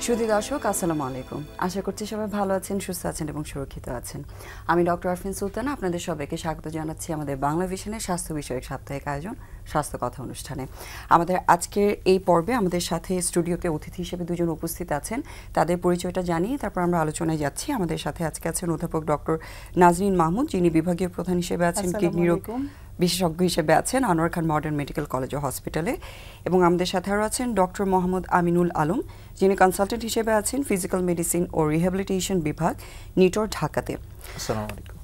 সুধী দর্শক আসসালামু আলাইকুম। আশা করছি সবাই ভালো আছেন, সুস্থ আছেন এবং সুরক্ষিত আছেন। আমি ডক্টর আরফিন সুলতানা আপনাদের সবাইকে স্বাগত জানাচ্ছি আমাদের বাংলা ভিশনের স্বাস্থ্য বিষয়ক সাপ্তাহিক আয়োজন স্বাস্থ্য কথা অনুষ্ঠানে। আমাদের আজকের এই পর্বে আমাদের সাথে স্টুডিওতে অতিথি হিসেবে দুজন উপস্থিত আছেন। তাদের পরিচয়টা জানিয়ে তারপর আমরা আলোচনায় যাচ্ছি। আমাদের সাথে আজকে আছেন অধ্যাপক ডক্টর নাজনীন মাহমুদ, যিনি বিভাগীয় প্রধান হিসেবে আছেন কিডনি রোগ বিশেষজ্ঞ হিসেবে আছেন আনোয়ার খান মডার্ন মেডিকেল কলেজ ও হসপিটালে, এবং আমাদের সাথে আরও আছেন ডক্টর মোহাম্মদ আমিনুল আলম, যিনি কনসালটেন্ট হিসেবে আছেন ফিজিক্যাল মেডিসিন ও রিহ্যাবিলিটেশন বিভাগ, নিটোর, ঢাকাতে। আসসালামু আলাইকুম।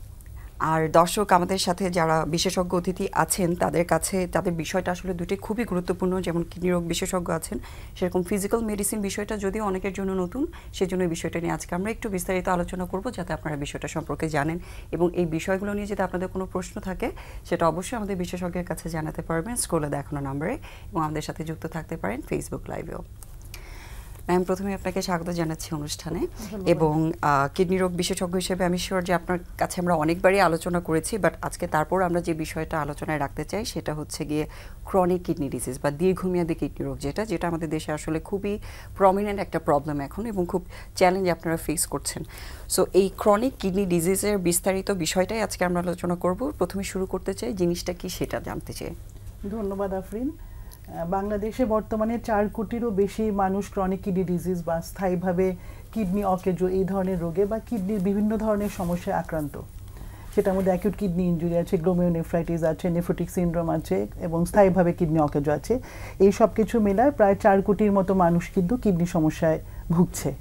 আর দর্শক, আমাদের সাথে যারা বিশেষজ্ঞ অতিথি আছেন তাদের কাছে তাদের বিষয়টা আসলে দুটি খুবই গুরুত্বপূর্ণ। যেমন কিডনি রোগ বিশেষজ্ঞ আছেন, সেরকম ফিজিক্যাল মেডিসিন বিষয়টা যদিও অনেকের জন্য নতুন, সেজন্য এই বিষয়টা নিয়ে আজকে আমরা একটু বিস্তারিত আলোচনা করব, যাতে আপনারা বিষয়টা সম্পর্কে জানেন এবং এই বিষয়গুলো নিয়ে যদি আপনাদের কোনো প্রশ্ন থাকে সেটা অবশ্যই আমাদের বিশেষজ্ঞের কাছে জানাতে পারবেন স্ক্রলে দেখানো নম্বরে, এবং আমাদের সাথে যুক্ত থাকতে পারেন ফেসবুক লাইভেও। ম্যাম, প্রথমে আপনাকে স্বাগত জানাচ্ছি অনুষ্ঠানে। এবং কিডনি রোগ বিশেষজ্ঞ হিসেবে আমি শিওর যে আপনার কাছে আমরা অনেকবারই আলোচনা করেছি, বাট আজকে তারপর আমরা যে বিষয়টা আলোচনায় রাখতে চাই সেটা হচ্ছে গিয়ে ক্রনিক কিডনি ডিজিজ বা দীর্ঘমেয়াদী কিডনি রোগ, যেটা আমাদের দেশে আসলে খুবই প্রমিনেন্ট একটা প্রবলেম এখন এবং খুব চ্যালেঞ্জ আপনারা ফেস করছেন। সো এই ক্রনিক কিডনি ডিজিজের বিস্তারিত বিষয়টাই আজকে আমরা আলোচনা করব। প্রথমে শুরু করতে চাই জিনিসটা কি সেটা জানতে চাই। ধন্যবাদ আফরিন। বাংলাদেশে বর্তমানে 4 কোটিরও বেশি মানুষ ক্রনিক কিডনি ডিজিজ বা স্থায়ীভাবে কিডনি অকেজো এই ধরনের রোগে বা কিডনির বিভিন্ন ধরনের সমস্যায় আক্রান্ত। সেটার মধ্যে অ্যাকিউট কিডনি ইনজুরি আছে, গ্লোমেরুনেফ্রাইটিস আছে, নেফ্রোটিক সিনড্রোম আছে এবং স্থায়ীভাবে কিডনি অকেজো আছে। এই সব কিছু মেলায় প্রায় 4 কোটির মতো মানুষ কিন্তু কিডনি সমস্যায় ভুগছে।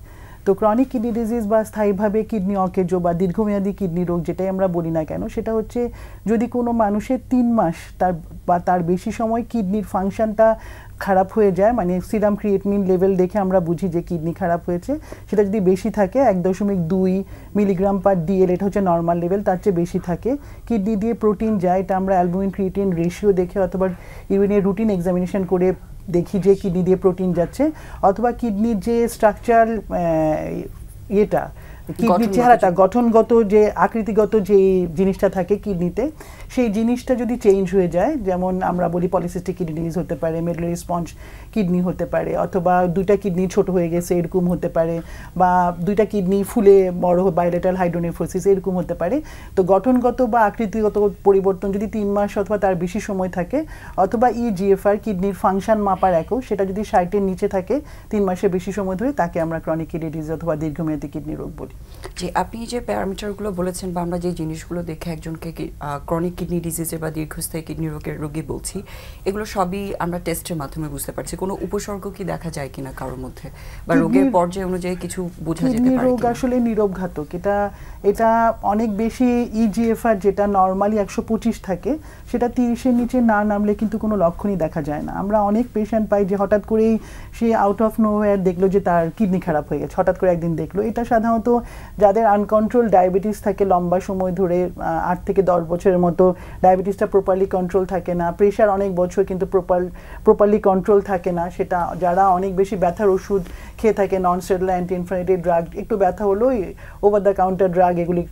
তো ক্রনিক কিডনি ডিজিজ বা স্থায়ীভাবে কিডনি অকেজো বা দীর্ঘমেয়াদী কিডনি রোগ যেটাই আমরা বলি না কেন, সেটা হচ্ছে যদি কোনো মানুষের 3 মাস তার বেশি সময় কিডনির ফাংশনটা খারাপ হয়ে যায়, মানে সিরাম ক্রিয়েটিনিন লেভেল দেখে আমরা বুঝি যে কিডনি খারাপ হয়েছে, সেটা যদি বেশি থাকে 1.2 মিলিগ্রাম পার ডিএল, এটা হচ্ছে নর্মাল লেভেল, তার চেয়ে বেশি থাকে, কিডনি দিয়ে প্রোটিন যায়, এটা আমরা অ্যালবুমিন ক্রিয়েটিন রেশিও দেখে অথবা ইউরিনের রুটিন এক্সামিনেশন করে দেখি যে কিডনি দিয়ে প্রোটিন যাচ্ছে, অথবা কিডনির যে স্ট্রাকচার ইয়েটা কিডনির চেহারাটা গঠনগত যে আকৃতিগত যে জিনিসটা থাকে কিডনিতে, সেই জিনিসটা যদি চেঞ্জ হয়ে যায়, যেমন আমরা বলি পলিসিস্টিক কিডনি ডিজিজ হতে পারে, মেডুলারি স্পঞ্জ কিডনি হতে পারে, অথবা 2টা কিডনি ছোট হয়ে গেছে এরকম হতে পারে, বা 2টা কিডনি ফুলে বড় বাইলেটারাল হাইড্রোনেফ্রোসিস এরকম হতে পারে। তো গঠনগত বা আকৃতিগত পরিবর্তন যদি 3 মাস অথবা তার বেশি সময় থাকে, অথবা ইজিএফআর কিডনির ফাংশন মাপার একক সেটা যদি 60-এর নিচে থাকে 3 মাসের বেশি সময় ধরে, তাকে আমরা ক্রনিক কিডনি ডিজিজ অথবা দীর্ঘমেয়াদী কিডনি রোগ বলি। যে আপনি যে প্যারামিটারগুলো বলেছেন বা আমরা যে জিনিসগুলো দেখে একজনকে ক্রনিক কিডনি ডিজিজের বা দীর্ঘস্থায়ী কিডনি রোগের রোগী বলছি, এগুলো সবই আমরা টেস্টের মাধ্যমে বুঝতে পারছি। কোনো উপসর্গ কি দেখা যায় কিনা কারোর মধ্যে, বা রোগের পর্যায় অনুযায়ী কিছু বোঝা যেতে পারে? রোগ আসলে নীরব ঘাতক। এটা অনেক বেশি ইজিএফআর যেটা নরমালি 125 থাকে, সেটা 30-এর নিচে না নামলে কিন্তু কোনো লক্ষণই দেখা যায় না। আমরা অনেক পেশেন্ট পাই যে হঠাৎ করেই সে আউট অফ নোওয়্যার দেখলো যে তার কিডনি খারাপ হয়ে গেছে, হঠাৎ করে একদিন দেখলো। এটা সাধারণত যাদের আনকন্ট্রোল ডায়াবেটিস থাকে লম্বা সময় ধরে, 8 থেকে 10 বছরের মতো ডায়াবেটিসটা প্রপারলি কন্ট্রোল থাকে না, প্রেশার অনেক বছর কিন্তু প্রপারলি কন্ট্রোল থাকে না, সেটা যারা অনেক বেশি ব্যথার ওষুধ খেয়ে থাকে, non steroidal anti inflammatory drug, একটু ব্যথা হলোই ওভার দ্য কাউন্টার ড্রাগ এগুলি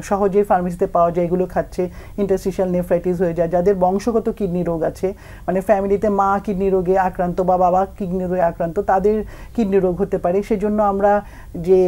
সহজেই ফার্মেসিতে পাওয়া যায়, এগুলো খাচ্ছে, ইন্টারস্টিশিয়াল নেফ্রাইটিস হয়ে যায়। যাদের বংশগত কিডনি রোগ আছে, মানে ফ্যামিলিতে মা কিডনি রোগে আক্রান্ত বা বাবা কিডনি রোগে আক্রান্ত, তাদের কিডনি রোগ হতে পারে। সেজন্য আমরা যে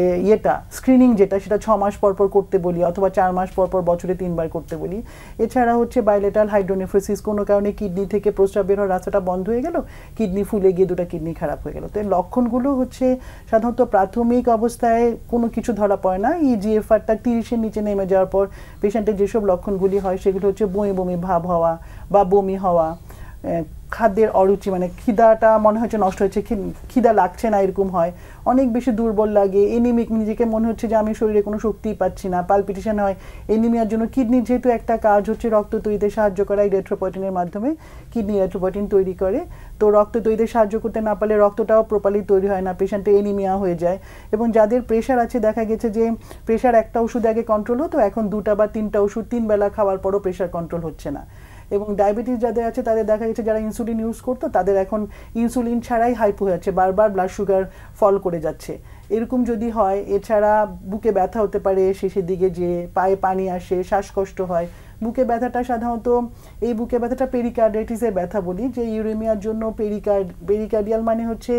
স্ক্রিনিং যেটা, সেটা 6 মাস পর পর করতে বলি, অথবা 4 মাস পর পর বছরে 3 বার করতে বলি। এছাড়া হচ্ছে বাইলেটারাল হাইড্রোনেফ্রোসিস, কোনো কারণে কিডনি থেকে প্রস্রাব বের হওয়ার রাস্তাটা বন্ধ হয়ে গেল, কিডনি ফুলে গিয়ে 2টা কিডনি খারাপ হয়ে গেল। তো এর লক্ষণগুলো হচ্ছে সাধারণত প্রাথমিক অবস্থায় কোনো কিছু ধরা পড়ে না। ইজিএফআরটা 30-এর নিচে নেমে যাওয়ার পর পেশেন্টের যেসব লক্ষণগুলি হয় সেগুলো হচ্ছে বমি বমি ভাব হওয়া বা বমি হওয়া, খাদ্যের অরুচি, মানে খিদাটা মনে হচ্ছে নষ্ট হয়েছে, খিদা লাগছে না এরকম হয়, অনেক বেশি দুর্বল লাগে, এনিমিক, নিজেকে মনে হচ্ছে যে আমি শরীরে কোনো শক্তিই পাচ্ছি না, পালপিটেশন হয়। এনিমিয়ার জন্য কিডনির যেহেতু একটা কাজ হচ্ছে রক্ত তৈরিতে সাহায্য করা, ইরিথ্রোপয়েটিনের মাধ্যমে কিডনি ইরিথ্রোপয়েটিন তৈরি করে, তো রক্ত তৈরিতে সাহায্য করতে না পারলে রক্তটাও প্রপারলি তৈরি হয় না, পেশেন্টের এনিমিয়া হয়ে যায়। এবং যাদের প্রেশার আছে, দেখা গেছে যে প্রেশার একটা ওষুধ আগে কন্ট্রোল হতো, এখন 2টা বা 3টা ওষুধ 3 বেলা খাওয়ার পরও প্রেশার কন্ট্রোল হচ্ছে না। এবং ডায়াবেটিস যাদের আছে তাদের দেখা গেছে যারা ইনসুলিন ইউজ করতো, তাদের এখন ইনসুলিন ছাড়াই হাইপো হয়ে যাচ্ছে, বারবার ব্লাড সুগার ফল করে যাচ্ছে। এরকম যদি হয়, এছাড়া বুকে ব্যথা হতে পারে শেষের দিকে, যে পায়ে পানি আসে, শ্বাসকষ্ট হয়, বুকে ব্যথাটা সাধারণত এই বুকে ব্যথাটা পেরিকার্ডাইটিসের ব্যথা বলি, যে ইউরেমিয়ার জন্য পেরিকার্ডিয়াল মানে হচ্ছে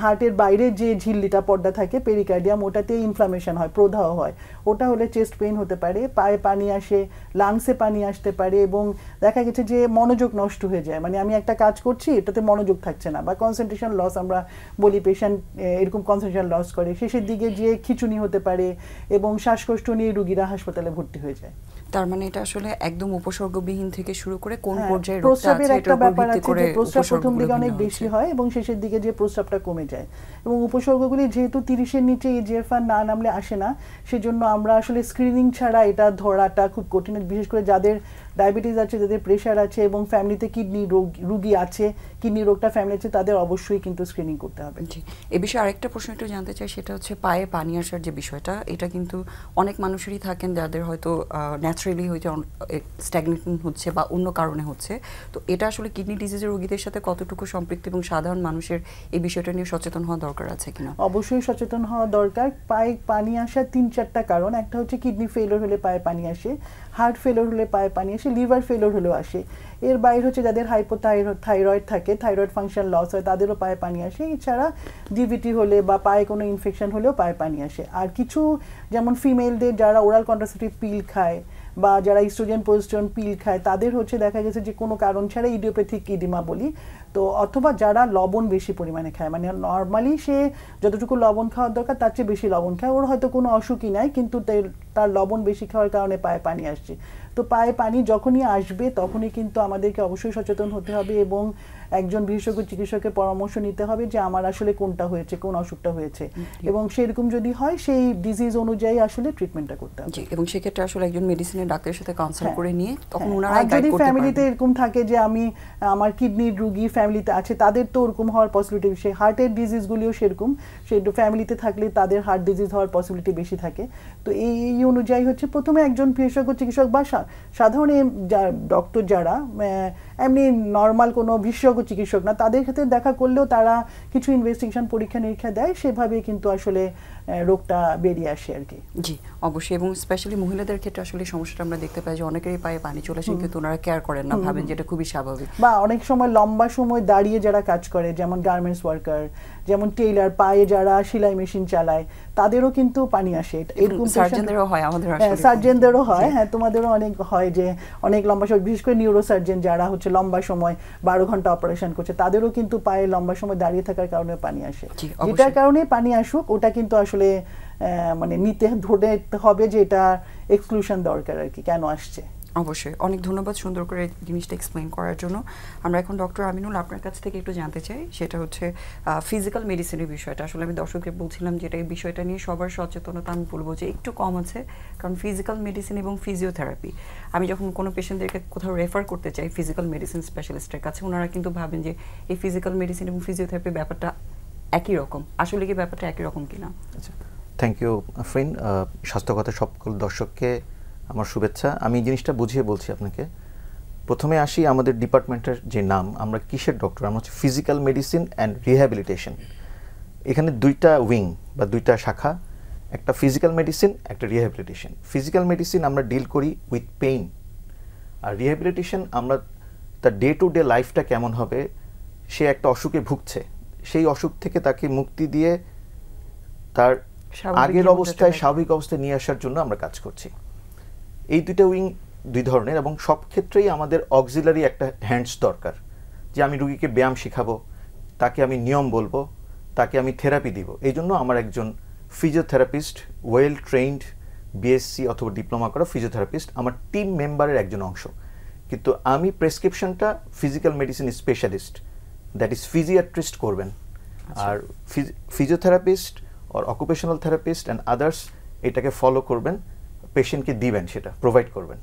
হার্টের বাইরে যে ঝিল্লিটা পর্দা থাকে পেরিকার্ডিয়াম, ওটাতে ইনফ্লামেশন হয়, প্রদাহ হয়। ওটা হলে চেস্ট পেইন হতে পারে, পায়ে পানি আসে, লাংসে পানি আসতে পারে, এবং দেখা গেছে যে মনোযোগ নষ্ট হয়ে যায়, মানে আমি একটা কাজ করছি এটাতে মনোযোগ থাকছে না, বা কনসেন্ট্রেশন লস আমরা বলি, পেশেন্ট এরকম কনসেন্ট্রেশন লস করে, শেষের দিকে যে খিঁচুনি হতে পারে এবং শ্বাসকষ্ট নিয়ে রোগীরা হাসপাতালে ভর্তি হয়ে যায়। তার মানে এটা আসলে একদম উপসর্গবিহীন থেকে শুরু করে কোন পর্যায়ে রোগটা প্রস্রাবের আছে একটা এটার উপর ব্যাপার ভিত্তি আছে করে যে প্রস্রাব প্রথম দিকে উপসর্গগুলো অনেক ভিন্ন বেশি হচ্ছে। হয় এবং শেষের দিকে যে প্রস্রাবটা কমে যায়, এবং উপসর্গগুলি যেহেতু 30-এর নিচে ইজিএফআর না নামলে আসে না, সেজন্য আমরা আসলে স্ক্রিনিং ছাড়া এটা ধরাটা খুব কঠিন, বিশেষ করে যাদের ডায়াবেটিস আছে, যাদের প্রেশার আছে এবং ফ্যামিলিতে কিডনি রোগী আছে, কিডনি রোগটা ফ্যামিলি আছে, তাদের অবশ্যই কিন্তু স্ক্রিনিং করতে হবে। জি, এই বিষয়ে আরেকটা প্রশ্ন একটু জানতে চাই, সেটা হচ্ছে পায়ে পানি আসার যে বিষয়টা, এটা কিন্তু অনেক মানুষেরই থাকেন যাদের হয়তো ন্যাচারালি হয়তো স্ট্যাগনেশন হচ্ছে বা অন্য কারণে হচ্ছে। তো এটা আসলে কিডনি ডিজিজের রোগীদের সাথে কতটুকু সম্পৃক্ত এবং সাধারণ মানুষের এই বিষয়টা নিয়ে সচেতন হওয়া দরকার আছে কিনা? অবশ্যই সচেতন হওয়া দরকার। পায়ে পানি আসার 3-4টা কারণ। একটা হচ্ছে কিডনি ফেলিওর হলে পায়ে পানি আসে, হার্ট ফেলিওর হলে পায়ে পানি আসে, লিভার ফেলিওর হলেও আসে। এর বাইরে হচ্ছে যাদের হাইপোথাইরয়েড থাকে, থাইরয়েড ফাংশন লস হয়, তাদেরও পায়ে পানি আসে। এছাড়া ডিভিটি হলে বা পায়ে কোনো ইনফেকশন হলেও পায়ে পানি আসে। আর কিছু যেমন ফিমেলদের যারা ওরাল কন্ট্রাসেপটিভ পিল খায় বা যারা ইস্ট্রোজেন প্রোজেস্টেরন পিল খায়, তাদের হচ্ছে দেখা গেছে যে কোনো কারণ ছাড়া ইডিওপ্যাথিক ইডিমা বলি, তো অথবা যারা লবণ বেশি পরিমাণে খায়, মানে নর্মালি সে যতটুকু লবণ খাওয়ার দরকার তার চেয়ে বেশি লবণ খায়, ওর হয়তো কোনো অসুখই নাই কিন্তু তার লবণ বেশি খাওয়ার কারণে পায়ে পানি আসছে। তো পায়ে পানি যখনই আসবে তখনই কিন্তু আমাদেরকে অবশ্যই সচেতন হতে হবে এবং একজন বিশেষজ্ঞ চিকিৎসকের পরামর্শ নিতে হবে যে আমার আসলে কোনটা হয়েছে, কোন অসুখটা হয়েছে, এবং সেরকম যদি হয় সেই ডিজিজ অনুযায়ী আসলে ট্রিটমেন্টটা করতে হবে। এবং সেক্ষেত্রে আসলে একজন মেডিসিনের ডাক্তারের সাথে কনসাল্ট করে নিয়ে তখন ওনারা আর গাইড যদি করতে ফ্যামিলিতে পারবেন। এরকম থাকে যে আমার কিডনির রোগী ফ্যামিলিতে আছে, তাদের তো ওরকম হওয়ার পসিবিলিটি বেশি। হার্টের ডিজিজগুলিও সেরকম, সেই ফ্যামিলিতে থাকলে তাদের হার্ট ডিজিজ হওয়ার পসিবিলিটি বেশি থাকে। তো এই অনুযায়ী হচ্ছে প্রথমে একজন বিশেষজ্ঞ চিকিৎসক বা সাধারণ ডক্টর যারা এমনি নর্মাল কোনো বিশেষজ্ঞ চিকিৎসক না, তাদের ক্ষেত্রে দেখা করলেও তারা কিছু ইনভেস্টিগেশন পরীক্ষা নিরীক্ষা দেয়, সেভাবেই কিন্তু আসলে রোগটা বেরিয়ে আসে আর কি। জি অবশ্যই, এবং স্পেশালি মহিলাদের ক্ষেত্রে আসলে সমস্যাটা আমরা দেখতে পাই যে অনেকেরই পায়ে পানি চলে আসে কিন্তু ওনারা কেয়ার করেন না, ভাবেন যেটা খুবই স্বাভাবিক। বা অনেক সময় লম্বা সময় দাঁড়িয়ে যারা কাজ করে, যেমন গার্মেন্টস ওয়ার্কার, যেমন টেইলার, পায়ে যারা সেলাই মেশিন চালায়, তাদেরও কিন্তু পানি আসে। এরকম সার্জনদেরও হয়, আমাদের আসলে সার্জনদেরও হয়, হ্যাঁ তোমাদেরও অনেক হয় যে অনেক লম্বা সময়, বিশেষ করে নিউরো সার্জন যারা হচ্ছে লম্বা সময় 12 ঘন্টা অপারেশন করছে, তাদেরও কিন্তু পায়ে লম্বা সময় দাঁড়িয়ে থাকার কারণে পানি আসে। যেটার কারণে পানি আসুক ওটা কিন্তু আসলে মানে ধরে হবে যে এটা এক্সক্লুশন দরকার আর কি, কেন আসছে। অবশ্যই, অনেক ধন্যবাদ সুন্দর করে জিনিসটা এক্সপ্লেইন করার জন্য। আমরা এখন ডক্টর আমিনুল আপনার কাছ থেকে একটু জানতে চাই, সেটা হচ্ছে ফিজিক্যাল মেডিসিনের বিষয়টা। আসলে আমি দর্শককে বলছিলাম যেটা এই বিষয়টা নিয়ে সবার সচেতনতা আমি বলবো যে একটু কম আছে, কারণ ফিজিক্যাল মেডিসিন এবং ফিজিওথেরাপি আমি যখন কোনো পেশেন্টদেরকে কোথাও রেফার করতে চাই ফিজিক্যাল মেডিসিন স্পেশালিস্টের কাছে, ওনারা কিন্তু ভাবেন যে এই ফিজিক্যাল মেডিসিন এবং ফিজিওথেরাপি ব্যাপারটা একই রকম। আসলে কি ব্যাপারটা একই রকম কিনা? আচ্ছা, থ্যাংক ইউ আফরিন। স্বাস্থ্যকথা সকল দর্শককে আমার শুভেচ্ছা। আমি জিনিসটা বুঝিয়ে বলছি আপনাকে। প্রথমে আসি আমাদের ডিপার্টমেন্টের যে নাম, আমরা কিসের ডক্টর? আমরা হচ্ছে ফিজিক্যাল মেডিসিন অ্যান্ড রিহ্যাবিলিটেশন। এখানে দুইটা উইং বা দুইটা শাখা, একটা ফিজিক্যাল মেডিসিন, একটা রিহ্যাবিলিটেশন। ফিজিক্যাল মেডিসিন আমরা ডিল করি উইথ পেইন, আর রিহ্যাবিলিটেশন আমরা তার ডে টু ডে লাইফটা কেমন হবে, সে একটা অসুখে ভুগছে, সেই অসুখ থেকে তাকে মুক্তি দিয়ে তার আগের অবস্থায় স্বাভাবিক অবস্থায় নিয়ে আসার জন্য আমরা কাজ করছি। এই দুইটা উইং দুই ধরনের, এবং সব ক্ষেত্রেই আমাদের অক্সিলারি একটা হ্যান্ডস দরকার, যে আমি রুগীকে ব্যায়াম শেখাবো, তাকে আমি নিয়ম বলবো, তাকে আমি থেরাপি দিব। এই জন্য আমার একজন ফিজিওথেরাপিস্ট, ওয়েল ট্রেইনড বিএসসি অথবা ডিপ্লোমা করা ফিজিওথেরাপিস্ট আমার টিম মেম্বারের একজন অংশ। কিন্তু আমি প্রেসক্রিপশনটা physical medicine specialist, that is physiatrist করবেন, আর physiotherapist or occupational therapist and others এটাকে ফলো করবেন, পেশেন্টকে দিবেন, সেটা প্রোভাইড করবেন।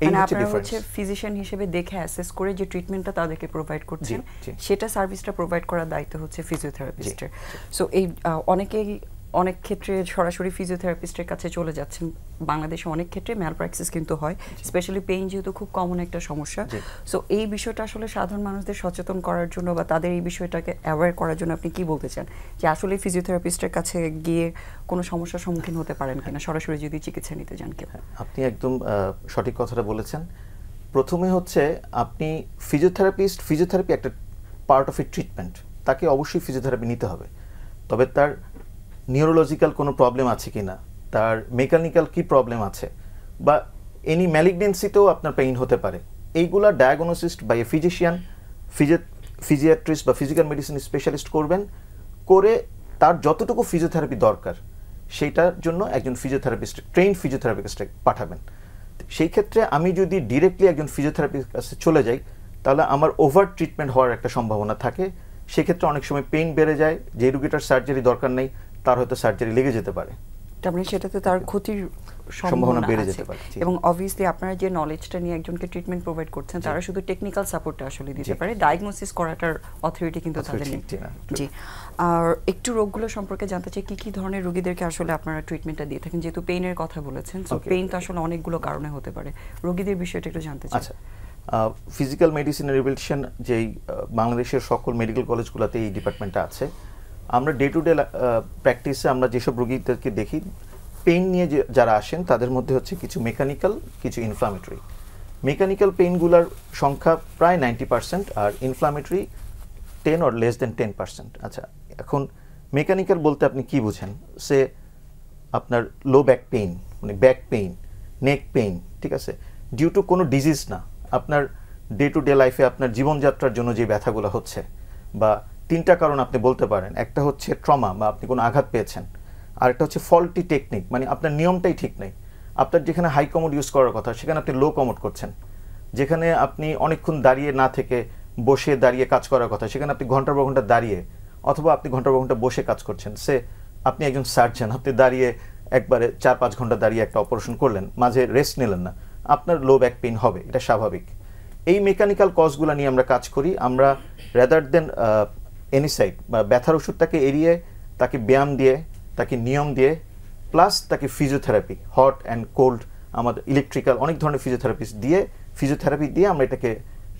মানে আপনারা হচ্ছে ফিজিশিয়ান হিসেবে দেখে অ্যাসেস করে যে ট্রিটমেন্টটা তাদেরকে প্রোভাইড করছেন, সেটা সার্ভিসটা প্রোভাইড করার দায়িত্ব হচ্ছে ফিজিওথেরাপিস্টের। সো এই অনেকেই অনেক ক্ষেত্রে সরাসরি ফিজিওথেরাপিস্টের কাছে চলে যাচ্ছেন। বাংলাদেশে অনেক ক্ষেত্রে ম্যালপ্র্যাকটিস কিন্তু হয়, স্পেশালি পেইন যেহেতু খুব কমন একটা সমস্যা। সো এই বিষয়টা আসলে সাধারণ মানুষদের সচেতন করার জন্য বা তাদের এই বিষয়টাকে অ্যাওয়্যার করার জন্য আপনি কি বলতে চান, যে আসলে ফিজিওথেরাপিস্টের কাছে গিয়ে কোনো সমস্যার সম্মুখীন হতে পারেন কিনা সরাসরি যদি চিকিৎসা নিতে যান কেউ? আপনি একদম সঠিক কথাটা বলেছেন। প্রথমে হচ্ছে আপনি ফিজিওথেরাপি একটা পার্ট অফ এ ট্রিটমেন্ট, তাকে অবশ্যই ফিজিওথেরাপি নিতে হবে। তবে তার নিউরোলজিক্যাল কোনো প্রবলেম আছে কি না, তার মেকানিক্যাল কি প্রবলেম আছে, বা এনি ম্যালিগনেন্সিতেও আপনার পেইন হতে পারে, এইগুলা ডায়াগনোসিস বাই এ ফিজিশিয়ান, ফিজিয়াট্রিস্ট বা ফিজিক্যাল মেডিসিন স্পেশালিস্ট করবেন, করে তার যতটুকু ফিজিওথেরাপি দরকার সেইটার জন্য একজন ট্রেইনড ফিজিওথেরাপিস্টকে পাঠাবেন। সেই ক্ষেত্রে আমি যদি ডিরেক্টলি একজন ফিজিওথেরাপির কাছে চলে যাই, তাহলে আমার ওভার ট্রিটমেন্ট হওয়ার একটা সম্ভাবনা থাকে। সেক্ষেত্রে অনেক সময় পেইন বেড়ে যায়, যে রুগীটার সার্জারি দরকার নেই তার হয়তো সার্জারি লেগে যেতে পারে, তার মানে সেটাতে তার ক্ষতির সম্ভাবনা বেড়ে আছে। যেতে পারে। এবং অবভিয়াসলি আপনারা যে নলেজটা নিয়ে একজনকে ট্রিটমেন্ট প্রোভাইড করছেন, তারা শুধু টেকনিক্যাল সাপোর্টটা আসলে দিতে পারে, ডায়াগনোসিস করাটার অথরিটি কিন্তু তাদের নেই। জি, আর একটু রোগগুলো সম্পর্কে জানতে চাই, কি কি ধরনের রোগীদেরকে আসলে আপনারা ট্রিটমেন্টটা দিয়ে থাকেন? যেহেতু পেইনের কথা বলেছেন, সো পেইন তো আসলে অনেকগুলো কারণে হতে পারে, রোগীদের বিষয়টা একটু জানতে চাই। আচ্ছা, ফিজিক্যাল মেডিসিন রিহ্যাবিলিটেশন যেই বাংলাদেশের সকল মেডিকেল কলেজগুলোতে এই ডিপার্টমেন্টটা আছে, আমরা ডে টু ডে প্র্যাকটিসে আমরা যেসব রোগীদেরকে দেখি পেইন নিয়ে যারা আসেন, তাদের মধ্যে হচ্ছে কিছু মেকানিক্যাল, কিছু ইনফ্লামেটরি। মেকানিক্যাল পেইনগুলোর সংখ্যা প্রায় 90%, আর ইনফ্লামেটরি 10 or less than 10%। আচ্ছা, এখন মেকানিক্যাল বলতে আপনি কি বুঝেন? সে আপনার লো ব্যাক পেইন, মানে ব্যাক পেইন, নেক পেইন, ঠিক আছে, ডিউ টু কোনো ডিজিজ না, আপনার ডে টু ডে লাইফে আপনার জীবনযাত্রার জন্য যে ব্যথাগুলো হচ্ছে, বা তিনটা কারণ আপনি বলতে পারেন। একটা হচ্ছে ট্রমা, বা আপনি কোনো আঘাত পেয়েছেন। আরেকটা হচ্ছে ফল্টি টেকনিক, মানে আপনার নিয়মটাই ঠিক নেই। আপনার যেখানে হাই কমোড ইউজ করার কথা সেখানে আপনি লো কমোড করছেন। যেখানে আপনি অনেকক্ষণ দাঁড়িয়ে না থেকে বসে দাঁড়িয়ে কাজ করার কথা, সেখানে আপনি ঘন্টার পর ঘন্টা দাঁড়িয়ে, অথবা আপনি ঘন্টার পর ঘন্টা বসে কাজ করছেন। আপনি একজন সার্জন, আপনি দাঁড়িয়ে একবারে 4-5 ঘন্টা দাঁড়িয়ে একটা অপারেশন করলেন, মাঝে রেস্ট নিলেন না, আপনার লো ব্যাক পেইন হবে, এটা স্বাভাবিক। এই মেকানিক্যাল কজগুলো নিয়ে আমরা কাজ করি। আমরা রেদার দেন এনিসাইড বা ব্যথার ওষুধটাকে এড়িয়ে তাকে ব্যায়াম দিয়ে, তাকে নিয়ম দিয়ে, প্লাস তাকে ফিজিওথেরাপি, হট অ্যান্ড কোল্ড, আমাদের ইলেকট্রিক্যাল অনেক ধরনের ফিজিওথেরাপি দিয়ে আমরা এটাকে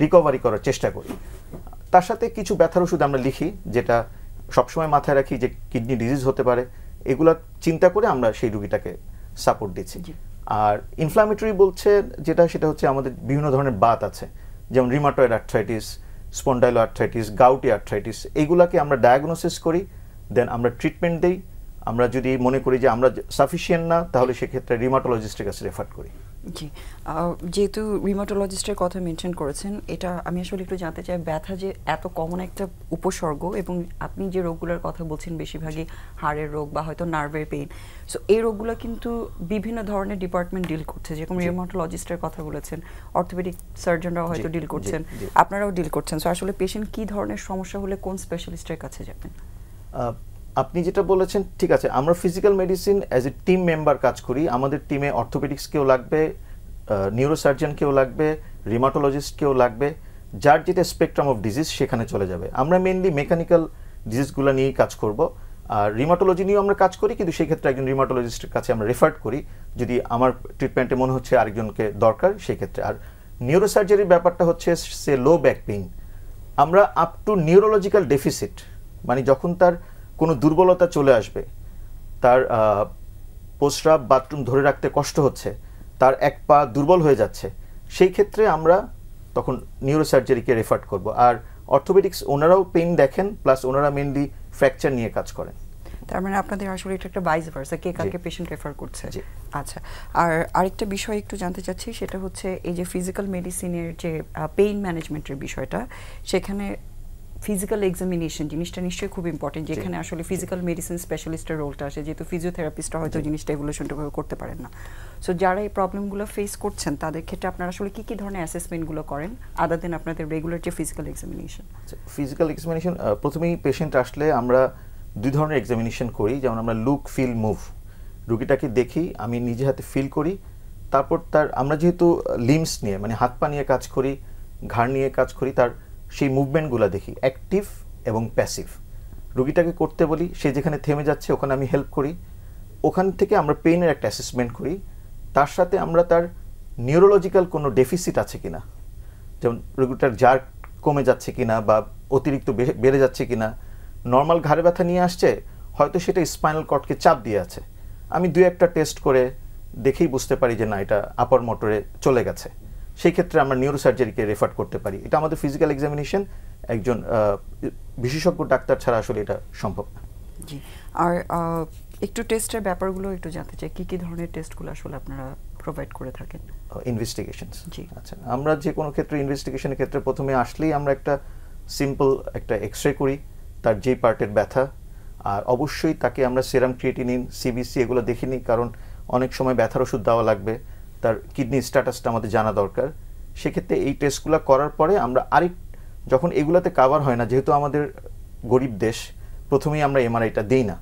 রিকভারি করার চেষ্টা করি। তার সাথে কিছু ব্যথার ওষুধ আমরা লিখি, যেটা সবসময় মাথায় রাখি যে কিডনি ডিজিজ হতে পারে, এগুলা চিন্তা করে আমরা সেই রুগীটাকে সাপোর্ট দিচ্ছি। আর ইনফ্লামেটরি বলছে যেটা, সেটা হচ্ছে আমাদের বিভিন্ন ধরনের বাত আছে, যেমন rheumatoid arthritis, spondylo arthritis, gouty arthritis, এইগুলাকে আমরা ডায়াগনোসিস করি, দেন আমরা ট্রিটমেন্ট দিই। আমরা যদি মনে করি যে আমরা সাফিসিয়েন্ট না, তাহলে সেক্ষেত্রে রিমাটোলজিস্টের কাছে রেফার করি। জি, যেহেতু রিমাটোলজিস্টের কথা মেনশন করেছেন, এটা আমি আসলে একটু জানতে চাই, ব্যথা যে এত কমন একটা উপসর্গ, এবং আপনি যে রোগগুলোর কথা বলছেন বেশিরভাগই হাড়ের রোগ বা হয়তো নার্ভের পেইন, সো এই রোগগুলো কিন্তু বিভিন্ন ধরনের ডিপার্টমেন্ট ডিল করছে, যেরকম রিমাটোলজিস্টের কথা বলেছেন, অর্থোপেডিক সার্জনরাও হয়তো ডিল করছেন, আপনারাও ডিল করছেন। সো আসলে পেশেন্ট কী ধরনের সমস্যা হলে কোন স্পেশালিস্টের কাছে যাবেন? আপনি যেটা বলেছেন ঠিক আছে, আমরা physical medicine as a team member কাজ করি। আমাদের টিমে অর্থোপেডিক্স কেউ লাগবে, নিউরোসার্জন কেউ লাগবে, রিমাটোলজিস্ট কেউ লাগবে, যার যেটা স্পেকট্রাম অফ ডিজিজ সেখানে চলে যাবে। আমরা মেনলি মেকানিক্যাল ডিজিজগুলো নিয়েই কাজ করব, আর রিমাটোলজি নিয়েও আমরা কাজ করি, কিন্তু সেই ক্ষেত্রে একজন রিমাটোলজিস্টের কাছে আমরা রেফার করি যদি আমার ট্রিটমেন্টে মনে হচ্ছে আরেকজনকে দরকার সেই ক্ষেত্রে। আর নিউরোসার্জারির ব্যাপারটা হচ্ছে সে লো ব্যাক পেইন, আমরা আপ টু নিউরোলজিক্যাল ডেফিসিট, মানে যখন তার কোনো দুর্বলতা চলে আসবে, তার প্রস্রাব বাথরুম ধরে রাখতে কষ্ট হচ্ছে, তার এক পা দুর্বল হয়ে যাচ্ছে, সেই ক্ষেত্রে আমরা তখন নিউরোসার্জারিকে রেফার করব। আর অর্থোপেডিক্স ওনারাও পেইন দেখেন, প্লাস ওনারা মেনলি ফ্র্যাকচার নিয়ে কাজ করেন। তার মানে আপনাদের আসলে এটা একটা ভাইস ভার্সা, কে কাকে পেশেন্ট রেফার করছে। আচ্ছা, আর আরেকটা বিষয় একটু জানতে চাচ্ছি, সেটা হচ্ছে এই যে ফিজিক্যাল মেডিসিনের যে পেইন ম্যানেজমেন্টের বিষয়টা, সেখানে ফিজিক্যাল এক্সামিনেশন জিনিসটা নিশ্চয়ই খুব ইম্পর্টেন্ট, যেখানে আসলে ফিজিক্যাল মেডিসিন স্পেশালিস্টের রোলটা আসে, যেহেতু ফিজিওথেরাপিস্টরা হয়তো জিনিসটা এভলিউশনটা করতে পারেন না। সো যারা এই প্রবলেমগুলো ফেস করছেন তাদের ক্ষেত্রে আপনারা আসলে কী কী ধরনের অ্যাসেসমেন্টগুলো করেন আদার দেন আপনাদের রেগুলার যে ফিজিক্যাল এক্সামিনেশন? ফিজিক্যাল এক্সামিনেশন প্রথমেই পেশেন্ট আসলে আমরা দুই ধরনের এক্সামিনেশন করি, যেমন আমরা লুক, ফিল, মুভ, রুগীটাকে দেখি, আমি নিজে হাতে ফিল করি, তারপর তার আমরা যেহেতু লিমস নিয়ে মানে হাত পা নিয়ে কাজ করি, ঘাড় নিয়ে কাজ করি, তার সেই মুভমেন্টগুলো দেখি, অ্যাক্টিভ এবং প্যাসিভ। রুগীটাকে করতে বলি, সে যেখানে থেমে যাচ্ছে ওখানে আমি হেল্প করি, ওখান থেকে আমরা পেইনের একটা অ্যাসেসমেন্ট করি, তার সাথে আমরা তার নিউরোলজিক্যাল কোনো ডেফিসিট আছে কিনা, যেমন রোগীটার জার কমে যাচ্ছে কিনা বা অতিরিক্ত বেড়ে যাচ্ছে কিনা। নর্মাল ঘাড়ে ব্যথা নিয়ে আসছে, হয়তো সেটা স্পাইনাল কর্ডকে চাপ দিয়ে আছে, আমি 2-1টা টেস্ট করে দেখেই বুঝতে পারি যে না এটা আপার মোটরে চলে গেছে, সেই ক্ষেত্রে আমরা নিউরোসার্জারিকে রেফার করতে পারি। এটা আমাদের ফিজিক্যাল এক্সামিনেশন একজন বিশেষজ্ঞ ডাক্তার ছাড়া আসলে এটা সম্ভব না। জি, আর একটু টেস্টের ব্যাপারগুলো একটু জানতে চাই, কি কি ধরনের টেস্টগুলো আসলে আপনারা প্রোভাইড করে থাকেন? ইনভেস্টিগেশনস। জি, আচ্ছা, আমরা যে কোনো ক্ষেত্রে ইনভেস্টিগেশনের ক্ষেত্রে প্রথমে আসলেই আমরা একটা সিম্পল একটা এক্সরে করি তার যেই পার্টের ব্যথা, আর অবশ্যই তাকে আমরা সেরাম ক্রিয়েটিনিন, সিবিসি এগুলো দেখে নিই, কারণ অনেক সময় ব্যথার ওষুধ দেওয়া লাগবে, তার কিডনি স্ট্যাটাসটা আমাদের জানা দরকার। সেক্ষেত্রে এই টেস্টগুলো করার পরে আমরা যখন এগুলাতে কাভার হয় না, যেহেতু আমাদের গরিব দেশ, প্রথমেই আমরা এমআরআইটা দিই না,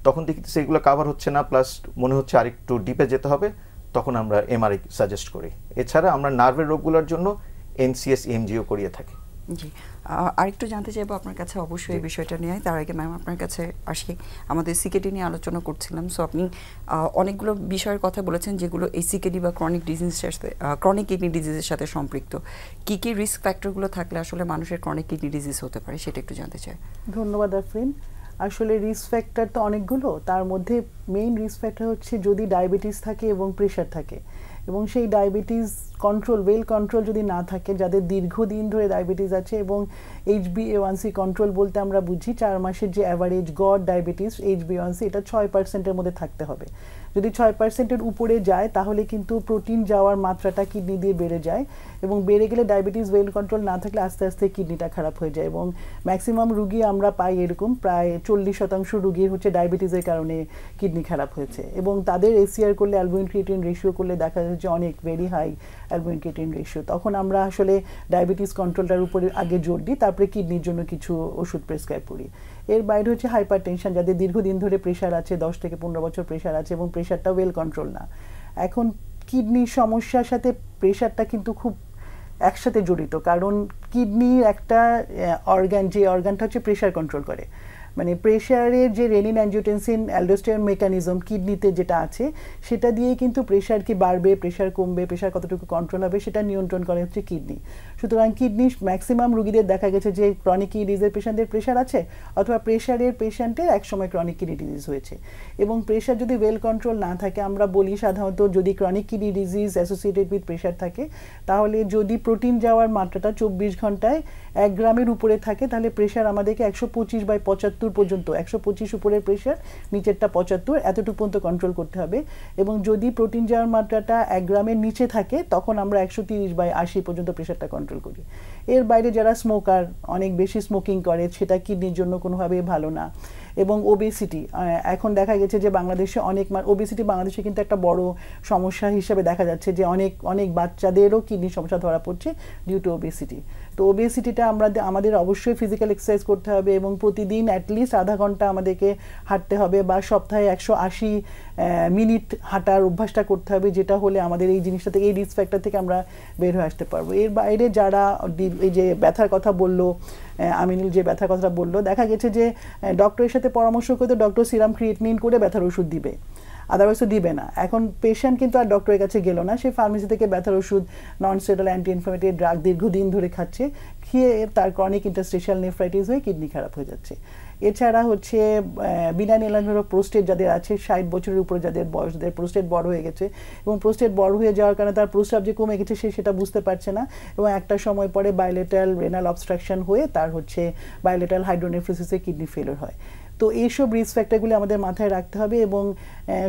তখন দেখি সেইগুলো কাভার হচ্ছে না, প্লাস মনে হচ্ছে আরেকটু ডিপে যেতে হবে, তখন আমরা এমআরআই সাজেস্ট করি। এছাড়া আমরা নার্ভের রোগগুলোর জন্য এনসিএস ইএমজিও করিয়ে থাকি। জি, আরেকটু জানতে চাইবো আপনার কাছে অবশ্যই এই বিষয়টা নিয়ে। তার আগে ম্যাম আপনার কাছে আসি, আমাদের সিকেডি নিয়ে আলোচনা করছিলাম, সো আপনি অনেকগুলো বিষয়ের কথা বলেছেন যেগুলো এই সিকেডি বা ক্রনিক কিডনি ডিজিজের সাথে সম্পৃক্ত। কি কি রিস্ক ফ্যাক্টরগুলো থাকলে আসলে মানুষের ক্রনিক কিডনি ডিজিজ হতে পারে সেটা একটু জানতে চাই। ধন্যবাদ আফরিন। আসলে রিস্ক ফ্যাক্টর তো অনেকগুলো, তার মধ্যে মেইন রিস্ক ফ্যাক্টর হচ্ছে যদি ডায়াবেটিস থাকে এবং প্রেশার থাকে, এবং সেই ডায়াবেটিস ওয়েল কন্ট্রোল যদি না থাকে, যাদের দীর্ঘদিন ধরে ডায়াবেটিস আছে, এবং HbA1c কন্ট্রোল বলতে আমরা বুঝি 4 মাসের যে অ্যাভারেজ গড় ডায়াবেটিস HbA1c এটা 6%-এর মধ্যে থাকতে হবে। যদি 6%-এর উপরে যায় তাহলে কিন্তু প্রোটিন যাওয়ার মাত্রাটা কিডনি দিয়ে বেড়ে যায়, এবং বেড়ে গেলে ডায়াবেটিস ওয়েল কন্ট্রোল না থাকলে আস্তে আস্তে কিডনিটা খারাপ হয়ে যায়, এবং ম্যাক্সিমাম রুগী আমরা পাই এরকম প্রায় 40% রুগীর হচ্ছে ডায়াবেটিসের কারণে কিডনি খারাপ হয়েছে, এবং তাদের ACR করলে অ্যালবুমিন ক্রিয়েটিন রেশিও করলে দেখা যাচ্ছে অনেক very high albumin creatinine ratio. তখন আমরা আসলে ডায়াবেটিস কন্ট্রোলটার উপরে আগে জোর দিই, তারপরে কিডনির জন্য কিছু ওষুধ প্রেসক্রাইব করি। এর বাইরে হচ্ছে হাইপার টেনশন, যাদের দীর্ঘদিন ধরে প্রেশার আছে, 10 থেকে 15 বছর প্রেশার আছে এবং প্রেশারটা ওয়েল কন্ট্রোল না। এখন কিডনির সমস্যার সাথে প্রেশারটা কিন্তু খুব একসাথে জড়িত, কারণ কিডনির একটা যে অর্গানটা হচ্ছে প্রেশার কন্ট্রোল করে, মানে প্রেশারের যে রেনিন অ্যাঞ্জিওটেনসিন অ্যালডোস্টেরন মেকানিজম কিডনিতে যেটা আছে, সেটা দিয়েই কিন্তু প্রেশার কি বাড়বে, প্রেশার কমবে, প্রেশার কতটুকু কন্ট্রোল হবে সেটা নিয়ন্ত্রণ করে হচ্ছে কিডনি। সুতরাং কিডনি ম্যাক্সিমাম রুগীদের দেখা গেছে যে ক্রনিক কিডনি ডিজিজের পেশেন্টদের প্রেশার আছে, অথবা প্রেশারের পেশেন্টের একসময় ক্রনিক কিডনি ডিজিজ হয়েছে, এবং প্রেশার যদি ওয়েল কন্ট্রোল না থাকে, আমরা বলি সাধারণত যদি chronic kidney disease associated with pressure থাকে, তাহলে যদি প্রোটিন যাওয়ার মাত্রাটা 24 ঘন্টায় 1 গ্রামের উপরে থাকে, তাহলে প্রেশার আমাদেরকে 125/75 পর্যন্ত, 125 উপরের প্রেশার, নিচেরটা 75, এতটুকু পর্যন্ত কন্ট্রোল করতে হবে। এবং যদি প্রোটিন যাওয়ার মাত্রাটা 1 গ্রামের নিচে থাকে, তখন আমরা 130/80 পর্যন্ত প্রেশারটা কন্ট্রোল করি। এর বাইরে যারা স্মোকার, অনেক বেশি স্মোকিং করে, সেটা কিডনির জন্য কোনোভাবেই ভালো না। এবং ওবেসিটি, এখন দেখা গেছে যে বাংলাদেশে ওবেসিটি বাংলাদেশে কিন্তু একটা বড় সমস্যা হিসেবে দেখা যাচ্ছে, যে অনেক বাচ্চাদেরও কিডনির সমস্যা ধরা পড়ছে ডিউ টু ওবেসিটি। তো ওবেসিটিটা আমাদের অবশ্যই ফিজিক্যাল এক্সারসাইজ করতে হবে, এবং প্রতিদিন অ্যাটলিস্ট আধা ঘন্টা আমাদেরকে হাঁটতে হবে, বা সপ্তাহে 180 মিনিট হাঁটার অভ্যাসটা করতে হবে, যেটা হলে আমাদের এই জিনিসটা থেকে, এই রিস্ক ফ্যাক্টর থেকে আমরা বের হয়ে আসতে পারবো। এর বাইরে যারা এই যে ব্যথার কথা বললো, আমিনুল যে ব্যথার কথাটা বললো, দেখা গেছে যে ডক্টরের সাথে পরামর্শ করতে ডক্টর সিরাম ক্রিয়েটিনিন করে ব্যথার ওষুধ দিবে, আদারওয়াইজ তো দিবে না। এখন পেশেন্ট কিন্তু আর ডক্টরের কাছে গেল না, সে ফার্মেসি থেকে ব্যথার ওষুধ, non steroidal anti inflammatory drug দীর্ঘদিন ধরে খাচ্ছে, খেয়ে তার ক্রনিক ইন্টারস্টিশিয়াল নেফ্রাইটিস হয়ে কিডনি খারাপ হয়ে যাচ্ছে। এছাড়া হচ্ছে বিনাইন এলার্জি প্রোস্টেট যাদের আছে, 60 বছরের উপরে যাদের বয়স, যাদের প্রোস্টেট বড় হয়ে গেছে, এবং প্রোস্টেট বড় হয়ে যাওয়ার কারণে তার প্রস্রাব যে কমে গেছে সেটা বুঝতে পারছে না, এবং একটা সময় পরে বাইলেটারাল রেনাল অবস্ট্রাকশন হয়ে তার হচ্ছে বাইলেটারাল হাইড্রোনেফ্রোসিসে কিডনি ফেলিওর হয়। তো এইসব রিস্ক ফ্যাক্টরগুলি আমাদের মাথায় রাখতে হবে, এবং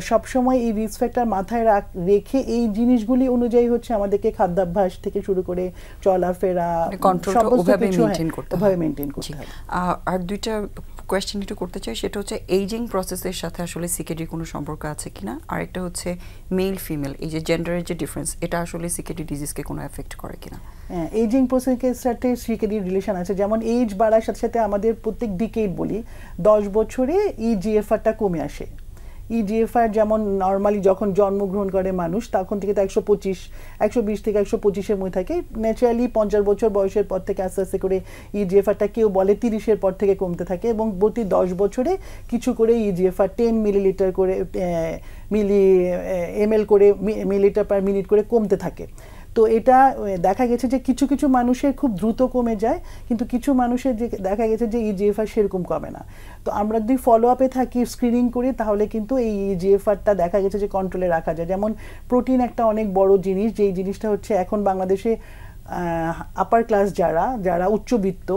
সবসময় এই রিস্ক ফ্যাক্টর মাথায় রেখে এই জিনিসগুলি অনুযায়ী হচ্ছে আমাদেরকে খাদ্যাভ্যাস থেকে শুরু করে চলাফেরা মেনটেন করতে হবে। আর দুইটা কোয়েশ্চেন একটু করতে চাই, সেটা হচ্ছে এইজিং প্রসেসের সাথে আসলে সিকেডির কোনো সম্পর্ক আছে কিনা, আর একটা হচ্ছে মেল ফিমেল, এই যে জেন্ডারের যে ডিফারেন্স, এটা আসলে সিকেডি ডিজিজকে কোনো এফেক্ট করে কিনা। হ্যাঁ, এইজিং প্রসেসের সাথে সিকেডির রিলেশন আছে। যেমন এজ বাড়ার সাথে সাথে আমাদের প্রত্যেক ডিকেড বলি 10 বছরে ইজিএফআরটা কমে আসে, ইজিএফআর যেমন নর্মালি যখন জন্মগ্রহণ করে মানুষ তখন থেকে তো 120 থেকে 125-এর মধ্যে থাকে, ন্যাচারালি 50 বছর বয়সের পর থেকে আস্তে আস্তে করে ইজিএফআরটা কেউ বলে 30-এর পর থেকে কমতে থাকে এবং প্রতি 10 বছরে কিছু করে ইজিএফআর 10 মিলিলিটার করে ml করে মিলিলিটার পার মিনিট করে কমতে থাকে। তো এটা দেখা গেছে যে কিছু কিছু মানুষের খুব দ্রুত কমে যায়, কিন্তু কিছু মানুষের যে দেখা গেছে যে ইজিএফআর সেরকম কমে না। তো আমরা যদি ফলো আপে থাকি, স্ক্রিনিং করি, তাহলে কিন্তু এই ইজিএফআরটা দেখা গেছে যে কন্ট্রোলে রাখা যায়। যেমন প্রোটিন একটা অনেক বড় জিনিস, যেই জিনিসটা হচ্ছে এখন বাংলাদেশে আপার ক্লাস যারা উচ্চবিত্ত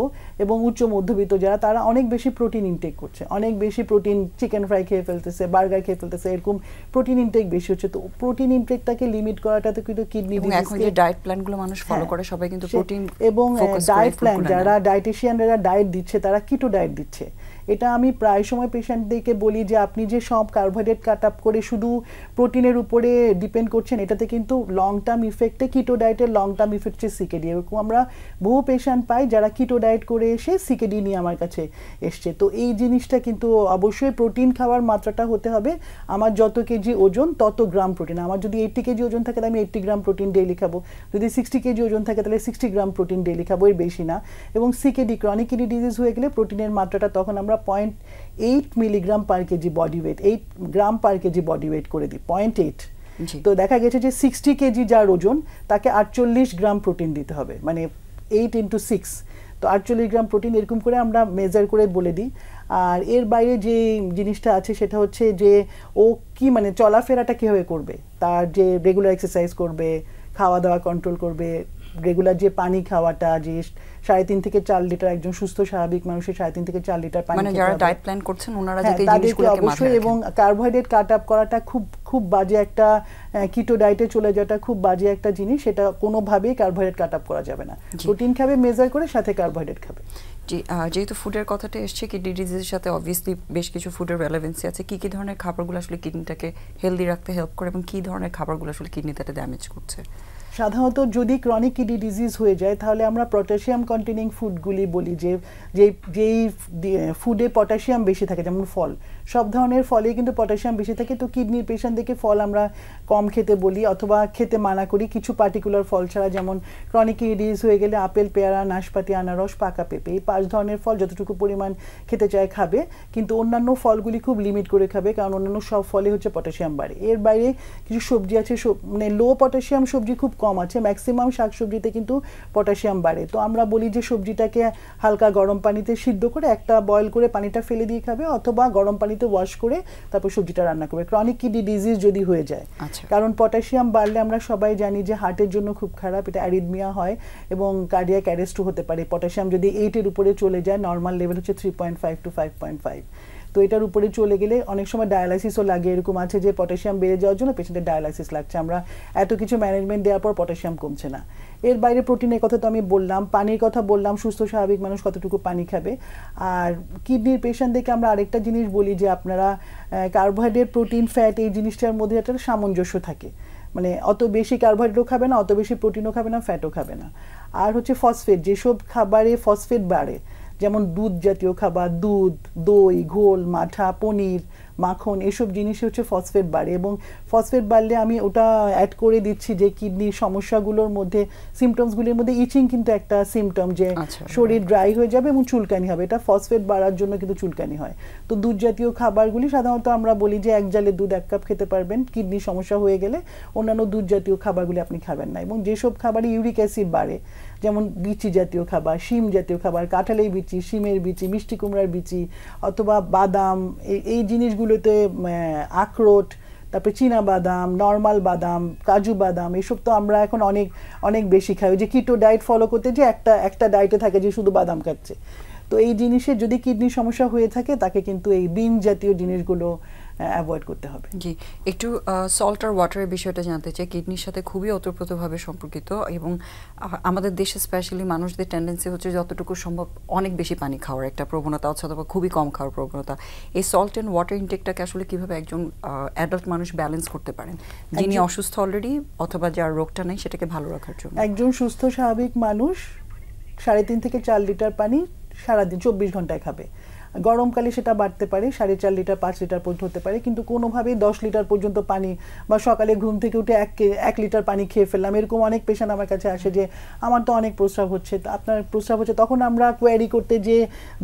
এবং উচ্চ মধ্যবিত্ত যারা, তারা অনেক বেশি প্রোটিন ইনটেক করছে, অনেক বেশি প্রোটিন, চিকেন ফ্রাই খেয়ে ফেলতেছে, বার্গার খেয়ে ফেলতেছে, এরকম প্রোটিন ইনটেক বেশি হচ্ছে। তো প্রোটিন ইনটেকটাকে লিমিট করাটা তো কিন্তু কিডনি ডিজিজ, এখন যে ডায়েট প্ল্যানগুলো মানুষ ফলো করে সবাই কিন্তু প্রোটিন এবং ডায়েট প্ল্যান, যারা ডায়েটিশিয়ানরা ডায়েট দিচ্ছে তারা কিটো ডায়েট দিচ্ছে। এটা আমি প্রায় সময় পেশেন্টদেরকে বলি যে আপনি যে সব কার্বোহাইড্রেট কাট আপ করে শুধু প্রোটিনের উপরে ডিপেন্ড করছেন, এটাতে কিন্তু লং টার্ম ইফেক্টে, কিটো ডায়েটের লং টার্ম ইফেক্ট হচ্ছে সিকেডি। এরকম আমরা বহু পেশেন্ট পাই যারা কিটো ডায়েট করে এসে সিকেডি নিয়ে আমার কাছে এসছে। তো এই জিনিসটা কিন্তু অবশ্যই প্রোটিন খাওয়ার মাত্রাটা হতে হবে, আমার যত কেজি ওজন তত গ্রাম প্রোটিন। আমার যদি 80 কেজি ওজন থাকে তাহলে আমি 80 গ্রাম প্রোটিন ডেইলি খাবো, যদি 60 কেজি ওজন থাকে তাহলে 60 গ্রাম প্রোটিন ডেইলি খাবো, এর বেশি না। এবং সিকেডি, ক্রনিক কিডনি ডিজিজ হয়ে গেলে প্রোটিনের মাত্রাটা তখন আমরা 0.8 milligram per KG body weight, 8 গ্রাম পার কেজি বডি ওয়েট করে দিই, 0.8। তো দেখা গেছে যে 60 কেজি যার ওজন তাকে 48 গ্রাম প্রোটিন দিতে হবে, মানে 8 into 6, তো 48 গ্রাম প্রোটিন এরকম করে আমরা মেজার করে বলে দিই। আর এর বাইরে যে জিনিসটা আছে সেটা হচ্ছে যে ও কি মানে চলাফেরাটা কীভাবে করবে, তার যে রেগুলার এক্সারসাইজ করবে, খাওয়া দাওয়া কন্ট্রোল করবে, রেগুলার যে পানি খাওয়াটা, যে 3.5 থেকে 4 লিটার, একজন সুস্থ স্বাভাবিক মানুষের 3.5 থেকে 4 লিটার পানি, মানে যারা ডায়েট প্ল্যান করছেন ওনারা যদি এই জিনিসগুলোকে মাথায় রাখেন। এবং কার্বোহাইড্রেট কাট আপ করাটা খুব বাজে একটা, কিটো ডায়েটে চলে যাওয়াটা খুব বাজে একটা জিনিস, সেটা কোনোভাবেই কার্বোহাইড্রেট কাট আপ করা যাবে না। প্রোটিন খাবে মেজার করে, সাথে কার্বোহাইড্রেট খাবে। যেহেতু ফুডের কথাটা এসছে, কিডনি ডিজিজের সাথে অবভিয়াসলি বেশ কিছু ফুডের রেলেভেন্সি আছে। কি ধরনের খাবারগুলো আসলে কিডনিটাকে হেলদি রাখতে হেল্প করে এবং কি ধরনের খাবারগুলো আসলে কিডনিটাকে ড্যামেজ করছে? সাধারণত যদি ক্রনিক কিডনি ডিজিজ হয়ে যায় তাহলে আমরা পটাশিয়াম কন্টেনিং ফুডগুলি বলি, যেই ফুডে পটাশিয়াম বেশি থাকে, যেমন ফল, সব ধরনের ফলেই কিন্তু পটাশিয়াম বেশি থাকে। তো কিডনির পেশেন্টদেরকে ফল আমরা কম খেতে বলি অথবা খেতে মানা করি, কিছু পার্টিকুলার ফল ছাড়া। যেমন ক্রনিক কিডনি ডিজিজ হয়ে গেলে আপেল, পেয়ারা, নাশপাতি, আনারস, পাকা পেঁপে, এই 5 ধরনের ফল যতটুকু পরিমাণ খেতে চায় খাবে, কিন্তু অন্যান্য ফলগুলি খুব লিমিট করে খাবে, কারণ অন্যান্য সব ফলে হচ্ছে পটাশিয়াম বাড়ে। এর বাইরে কিছু সবজি আছে, মানে লো পটাশিয়াম সবজি খুব কম আছে, ম্যাক্সিমাম শাকসবজিতে কিন্তু পটাশিয়াম বাড়ে। তো আমরা বলি যে সবজিটাকে হালকা গরম পানিতে সিদ্ধ করে একটা বয়েল করে পানিটা ফেলে দিয়ে খাবে, অথবা গরম পানিতে ওয়াশ করে তারপর সবজিটা রান্না করবে ক্রনিক কিডনি ডিজিজ যদি হয়ে যায়। কারণ পটাশিয়াম বাড়লে আমরা সবাই জানি যে হার্টের জন্য খুব খারাপ, এটা অ্যারিথমিয়া হয় এবং কার্ডিয়াক অ্যারেস্টও হতে পারে। পটাশিয়াম যদি 8-এর উপরে চলে যায়, নর্মাল লেভেল হচ্ছে 3.5 to 5.5, তো এটার উপরে চলে গেলে অনেক সময় ডায়ালাইসিসও লাগে। এরকম আছে যে পটাশিয়াম বেড়ে যাওয়ার জন্য পেশেন্টের ডায়ালাইসিস লাগছে, আমরা এত কিছু ম্যানেজমেন্ট দেওয়ার পর পটাশিয়াম কমছে না। এর বাইরে প্রোটিনের কথা তো আমি বললাম, পানির কথা বললাম, সুস্থ স্বাভাবিক মানুষ কতটুকু পানি খাবে। আর কিডনির পেশেন্টদেরকে আমরা আরেকটা জিনিস বলি যে আপনারা কার্বোহাইড্রেট, প্রোটিন, ফ্যাট, এই জিনিসটার মধ্যে একটা সামঞ্জস্য থাকে, মানে অত বেশি কার্বোহাইড্রেটও খাবে না, অত বেশি প্রোটিনও খাবে না, ফ্যাটও খাবে না। আর হচ্ছে ফসফেট, যেসব খাবারে ফসফেট বাড়ে, যেমন দুধ জাতীয় খাবার, দুধ, দই, ঘোল, মাঠা, পনির, মাখন, এসব জিনিসে হচ্ছে ফসফেট বাড়ে। এবং ফসফেট বাড়লে আমি ওটা অ্যাড করে দিচ্ছি যে কিডনির সমস্যাগুলোর মধ্যে, সিমটমসগুলির মধ্যে ইচিং কিন্তু একটা সিমটম, যে শরীর ড্রাই হয়ে যাবে এবং চুলকানি হবে, এটা ফসফেট বাড়ার জন্য কিন্তু চুলকানি হয়। তো দুধ জাতীয় খাবারগুলি সাধারণত আমরা বলি যে 1 জালে দুধ 1 কাপ খেতে পারবেন, কিডনির সমস্যা হয়ে গেলে অন্যান্য দুধ জাতীয় খাবারগুলি আপনি খাবেন না। এবং যেসব খাবারে ইউরিক অ্যাসিড বাড়ে, যেমন বিচি জাতীয় খাবার, শিম জাতীয় খাবার, কাঁঠালের বিচি, শিমের বিচি, মিষ্টি কুমড়ার বিচি, অথবা বাদাম, এই জিনিসগুলোতে আখরোট, তারপরে চীনা বাদাম, নর্মাল বাদাম, কাজু বাদাম, এসব তো আমরা এখন অনেক বেশি খাই। যে কিটো ডায়েট ফলো করতে যে একটা ডায়েটে থাকে যে শুধু বাদাম খাচ্ছে। তো এই জিনিসের যদি কিডনির সমস্যা হয়ে থাকে তাকে কিন্তু এই বিন জাতীয় জিনিসগুলো অ্যাভয়েড করতে হবে। জি, একটু সল্ট আর ওয়াটারের বিষয়টা জানতে চাই। কিডনির সাথে খুবই ওতপ্রোতভাবে সম্পর্কিত এবং আমাদের দেশে স্পেশালি মানুষদের টেন্ডেন্সি হচ্ছে যতটুকু সম্ভব অনেক বেশি পানি খাওয়ার একটা প্রবণতা আছে, অথবা খুবই কম খাওয়ার প্রবণতা। এই সল্ট অ্যান্ড ওয়াটার ইনটেকটাকে আসলে কিভাবে একজন অ্যাডাল্ট মানুষ ব্যালেন্স করতে পারেন, যিনি অসুস্থ অলরেডি অথবা যার রোগটা নেই, সেটাকে ভালো রাখার জন্য? একজন সুস্থ স্বাভাবিক মানুষ 3.5 থেকে 4 লিটার পানি সারাদিন 24 ঘন্টায় খাবে। গরমকালে সেটা বাড়তে পারে 4.5 লিটার 5 লিটার পর্যন্ত হতে পারে, কিন্তু কোনোভাবেই 10 লিটার পর্যন্ত পানি বা সকালে ঘুম থেকে উঠে 1 লিটার পানি খেয়ে ফেললাম, এরকম অনেক পেশেন্ট আমার কাছে আসে যে আমার তো অনেক প্রস্রাব হচ্ছে, আপনার প্রস্রাব হচ্ছে, তখন আমরা কোয়ারি করতে যে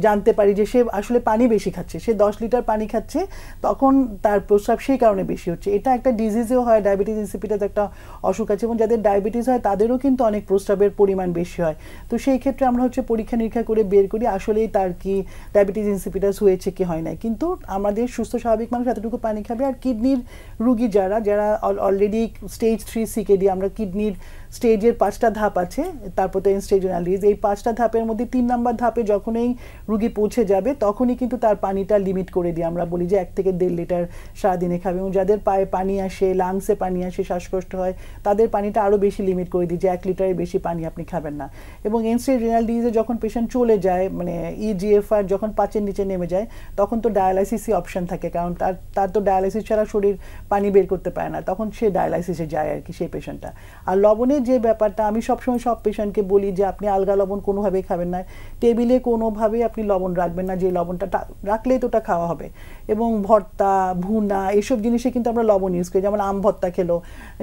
জানতে পারি যে সে আসলে পানি বেশি খাচ্ছে, সে 10 লিটার পানি খাচ্ছে, তখন তার প্রস্রাব সেই কারণে বেশি হচ্ছে। এটা একটা ডিজিজেও হয়, ডায়াবেটিস ইনসিপিটাস একটা অসুখ আছে, এবং যাদের ডায়াবেটিস হয় তাদেরও কিন্তু অনেক প্রস্রাবের পরিমাণ বেশি হয়। তো সেই ক্ষেত্রে আমরা হচ্ছে পরীক্ষা নিরীক্ষা করে বের করি আসলেই তার কি ডায়াবেটিস ইনসিপিটাস হয়েছে কি হয় না। কিন্তু আমাদের সুস্থ স্বাভাবিক মানুষ এতটুকু পানি খাবে। আর কিডনির রুগী যারা অলরেডি স্টেজ 3 সিকেডি, আমরা কিডনির স্টেজের 5টা ধাপ আছে, তারপর তো এন্ড স্টেজ রেনাল ডিজিজ, এই 5টা ধাপের মধ্যে 3 নম্বর ধাপে যখনই রুগী পৌঁছে যাবে তখনই কিন্তু তার পানিটা লিমিট করে দিই। আমরা বলি যে 1 থেকে 1.5 লিটার সারাদিনে খাবে, এবং যাদের পায়ে পানি আসে, লাংসে পানি আসে, শ্বাসকষ্ট হয়, তাদের পানিটা আরও বেশি লিমিট করে দিই যে 1 লিটারের বেশি পানি আপনি খাবেন না। এবং এন্ড স্টেজ রেনাল ডিজিজে যখন পেশেন্ট চলে যায়, মানে ইজিএফআর যখন 5-এর নিচে নেমে যায়, তখন তো ডায়ালাইসিসই অপশন থাকে, কারণ তার তো ডায়ালাইসিস ছাড়া শরীর পানি বের করতে পারে না, তখন সে ডায়ালাইসিসে যায় আর কি সেই পেশেন্টটা। আর লবণের যে ব্যাপারটা, আমি সবসময় সব পেশেন্টকে বলি যে আপনি আলগা লবণ কোনোভাবেই খাবেন না, টেবিলে কোনোভাবেই আপনি লবণ রাখবেন না, যে লবণটা রাখলেই তো ওটা খাওয়া হবে। এবং ভর্তা, ভুনা, এসব জিনিসে কিন্তু আমরা লবণ ইউজ করি, যেমন আম ভর্তা খেলো,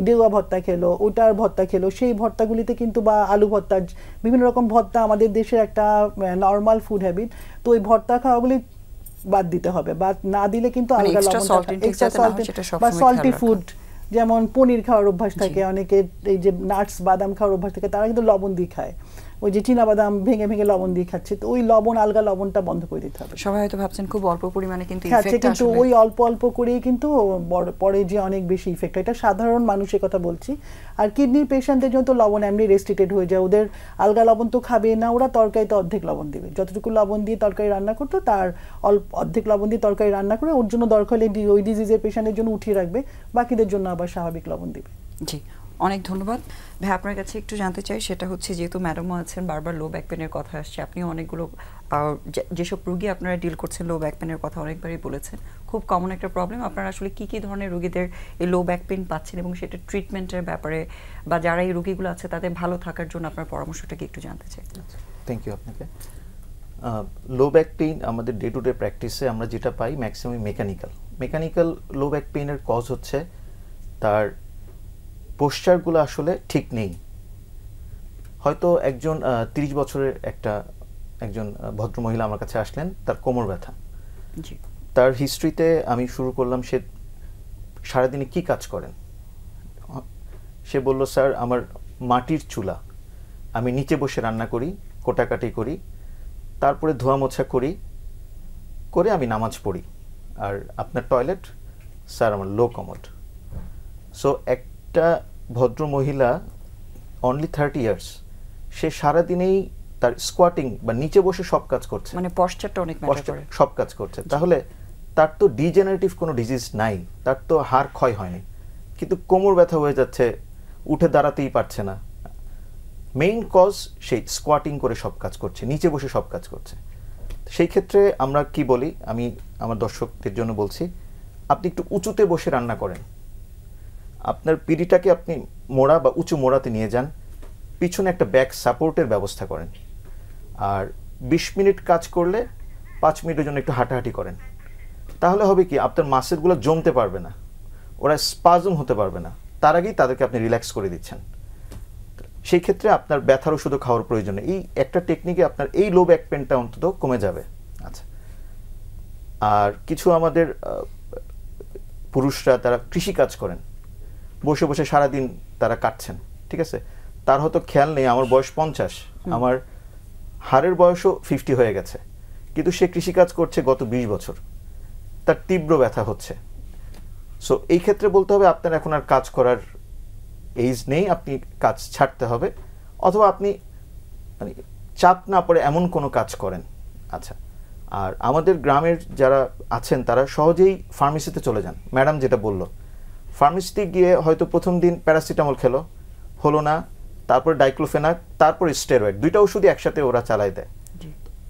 ডেউয়া ভর্তা খেলো, ওটার ভর্তা খেলো, সেই ভর্তাগুলিতে কিন্তু, বা আলু ভর্তা, বিভিন্ন রকম ভর্তা আমাদের দেশের একটা নর্মাল ফুড হ্যাবিট। তো ওই ভর্তা খাওয়াগুলি বাদ দিতে হবে, বা না দিলে কিন্তু আলগা লবণ, এক্সট্রা সল্টেড বা সল্টি ফুড, যেমন পনির খাওয়ার অভ্যাস থাকে অনেকে, এই যে নাটস বাদাম খাওয়ার অভ্যাস থাকে, তারা কিন্তু লবণ দিয়ে খায়, ওই যে চীনা বাদাম ভেঙে ভেঙে লবণ দিয়ে খাচ্ছে, তো ওই লবণ আলগা লবণটা বন্ধ করে দিতে হবে। সবাই হয়তো ভাবছেন খুব অল্প পরিমাণে কিন্তু খাচ্ছে, কিন্তু ওই অল্প অল্প করেই কিন্তু পরে যে অনেক বেশি ইফেক্ট হয়, এটা সাধারণ মানুষের কথা বলছি। আর কিডনির পেশেন্টদের জন্য তো লবণ এমনি রেস্ট্রিক্টেড হয়ে যায়, ওদের আলগা লবণ তো খাবে না, ওরা তরকারিতে অর্ধেক লবণ দিবে, যতটুকু লবণ দিয়ে তরকারি রান্না করতো তার অর্ধেক লবণ দিয়ে তরকারি রান্না করে ওর জন্য দরকার হলে ওই ডিজিজের পেশেন্টের জন্য উঠিয়ে রাখবে, বাকিদের জন্য আবার স্বাভাবিক লবণ দিবে। জি, অনেক ধন্যবাদ ভাই। আপনার কাছে একটু জানতে চাই, সেটা হচ্ছে যেহেতু ম্যাডামও আছেন, বারবার লো ব্যাক পেনের কথা আসছে, আপনি অনেকগুলো যেসব রোগী আপনারা ডিল করছেন লো ব্যাক পেনের কথা অনেকবারই বলেছেন, খুব কমন একটা প্রবলেম। আপনারা আসলে কি কি ধরনের রোগীদের এই লো ব্যাক পেন পাচ্ছেন এবং সেটা ট্রিটমেন্টের ব্যাপারে, বা যারা এই রোগীগুলো আছে তাদের ভালো থাকার জন্য আপনার পরামর্শটা কি একটু জানতে চাই। থ্যাংক ইউ আপনাকে। লো ব্যাক পেইন আমাদের ডে টু ডে প্র্যাকটিসে আমরা যেটা পাই ম্যাক্সিমাম মেকানিক্যাল লো ব্যাক পেইনের কজ হচ্ছে তার পোশ্চারগুলো আসলে ঠিক নেই। হয়তো একজন 30 বছরের একজন ভদ্রমহিলা আমার কাছে আসলেন, তার কোমর ব্যথা। তার হিস্ট্রিতে আমি শুরু করলাম সে সারাদিনে কি কাজ করেন। সে বলল, স্যার আমার মাটির চুলা, আমি নিচে বসে রান্না করি, কোটাকাটি করি, তারপরে ধোয়া মোছা করে আমি নামাজ পড়ি, আর আপনার টয়লেট স্যার আমার লো কমোড। সো একটা ভদ্র মহিলা অনলি 30 ইয়ার্স, সে সারাদিনেই তার স্কোয়াটিং বা নিচে বসে সব কাজ করছে, মানে পশ্চারটা অনেক ম্যাটার করে, সব কাজ করছে। তাহলে তার তো ডিজেনারেটিভ কোনো ডিজিজ নাই, তার তো হাড় ক্ষয় হয়নি, কিন্তু কোমর ব্যথা হয়ে যাচ্ছে, উঠে দাঁড়াতেই পারছে না। মেইন কজ সেই স্কোয়াটিং করে সব কাজ করছে, নিচে বসে সব কাজ করছে। সেই ক্ষেত্রে আমরা কি বলি, আমি আমার দর্শকদের জন্য বলছি, আপনি একটু উঁচুতে বসে রান্না করেন, আপনার পিঁড়িটাকে আপনি মোড়া বা উঁচু মোড়াতে নিয়ে যান, পিছনে একটা ব্যাক সাপোর্টের ব্যবস্থা করেন, আর 20 মিনিট কাজ করলে 5 মিনিটের জন্য একটু হাঁটাহাঁটি করেন। তাহলে হবে কি, আপনার মাসেলগুলো জমতে পারবে না, ওরা স্পাজম হতে পারবে না, তার আগেই তাদেরকে আপনি রিল্যাক্স করে দিচ্ছেন। সেই ক্ষেত্রে আপনার ব্যথার ওষুধও খাওয়ার প্রয়োজন নেই। এই একটা টেকনিকে আপনার এই লো ব্যাক পেনটা অন্তত কমে যাবে। আচ্ছা, আর কিছু আমাদের পুরুষরা তারা কৃষি কাজ করেন, বসে বসে সারাদিন তারা কাটছেন, ঠিক আছে, তার হয়তো খেয়াল নেই আমার বয়স 50, আমার হাড়ের বয়সও 50 হয়ে গেছে, কিন্তু সে কৃষিকাজ করছে গত 20 বছর, তার তীব্র ব্যথা হচ্ছে। সো এই ক্ষেত্রে বলতে হবে আপনার এখন আর কাজ করার এইজ নেই, আপনি কাজ ছাড়তে হবে, অথবা আপনি মানে চাপ না পড়ে এমন কোনো কাজ করেন। আচ্ছা, আর আমাদের গ্রামের যারা আছেন তারা সহজেই ফার্মেসিতে চলে যান। ম্যাডাম যেটা বললো, ফার্মেসিতে গিয়ে হয়তো প্রথম দিন প্যারাসিটামল খেলো, হলো না, তারপরে ডাইক্লোফেনাক, তারপরে স্টেরয়েড, 2টা ওষুধই একসাথে ওরা চালায় দেয়,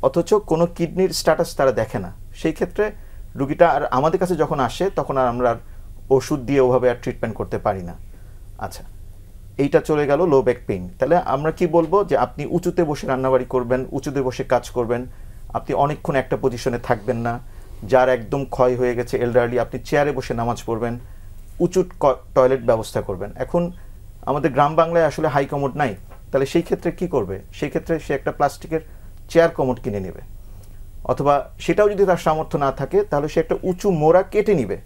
অথচ কোনো কিডনির স্ট্যাটাস তারা দেখে না। সেই ক্ষেত্রে রুগীটা আর আমাদের কাছে যখন আসে তখন আর আমরা ওষুধ দিয়ে ওভাবে আর ট্রিটমেন্ট করতে পারি না। আচ্ছা, এইটা চলে গেল লো ব্যাক পেইন। তাহলে আমরা কি বলবো, যে আপনি উঁচুতে বসে রান্নাবাড়ি করবেন, উঁচুতে বসে কাজ করবেন, আপনি অনেকক্ষণ একটা পজিশনে থাকবেন না, যার একদম ক্ষয় হয়ে গেছে এল্ডারলি, আপনি চেয়ারে বসে নামাজ পড়বেন, উঁচু টয়লেট ব্যবস্থা করবেন। এখন আমাদের গ্রাম বাংলায় আসলে হাই কমোড নাই, তাহলে সেই ক্ষেত্রে কি করবে? সেই ক্ষেত্রে সে একটা প্লাস্টিকের চেয়ার কমোড কিনে নেবে, অথবা সেটাও যদি তার সামর্থ্য না থাকে তাহলে সে একটা উঁচু মোড়া কেটে নিবে,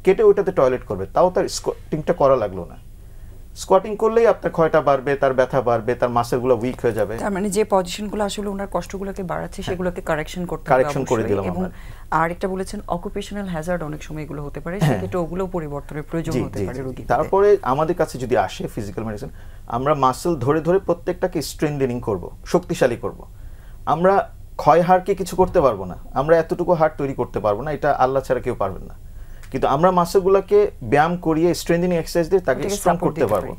কেটে ওইটাতে টয়লেট করবে। তাও তার স্কোয়াটিংটা করা লাগলো না। স্কোয়াটিং করলেই আপনার ক্ষয়টা বাড়বে, তার ব্যথা বাড়বে, তার মাসেলগুলো উইক হয়ে যাবে। তার মানে যে পজিশনগুলো আসলে ওনার কষ্টগুলোকে বাড়াচ্ছে সেগুলোকে কারেকশন করতে হবে, কারেকশন করে দিলাম এবং আমরা। আরেকটা বলেছেন অকুপেশনাল হ্যাজার্ড অনেক সময় এগুলো হতে পারে, সেক্ষেত্রে ওগুলো পরিবর্তনের প্রয়োজন হতে পারে রোগীর। তারপরে আমাদের কাছে যদি আসে ফিজিক্যাল মেডিসিন, আমরা মাসেল ধরে ধরে প্রত্যেকটাকে স্ট্রেনথেনিং করব, শক্তিশালী করব। আমরা ক্ষয় হাড়কে কিছু করতে পারবো না, আমরা এতটুকু হাড় তৈরি করতে পারবো না, এটা আল্লাহ ছাড়া কেউ পারবেন না। কিন্তু আমরা মাসেলগুলোকে ব্যায়াম করিয়ে স্ট্রেনথেনিং এক্সারসাইজ দিয়ে তাকে স্ট্রং করতে পারবো।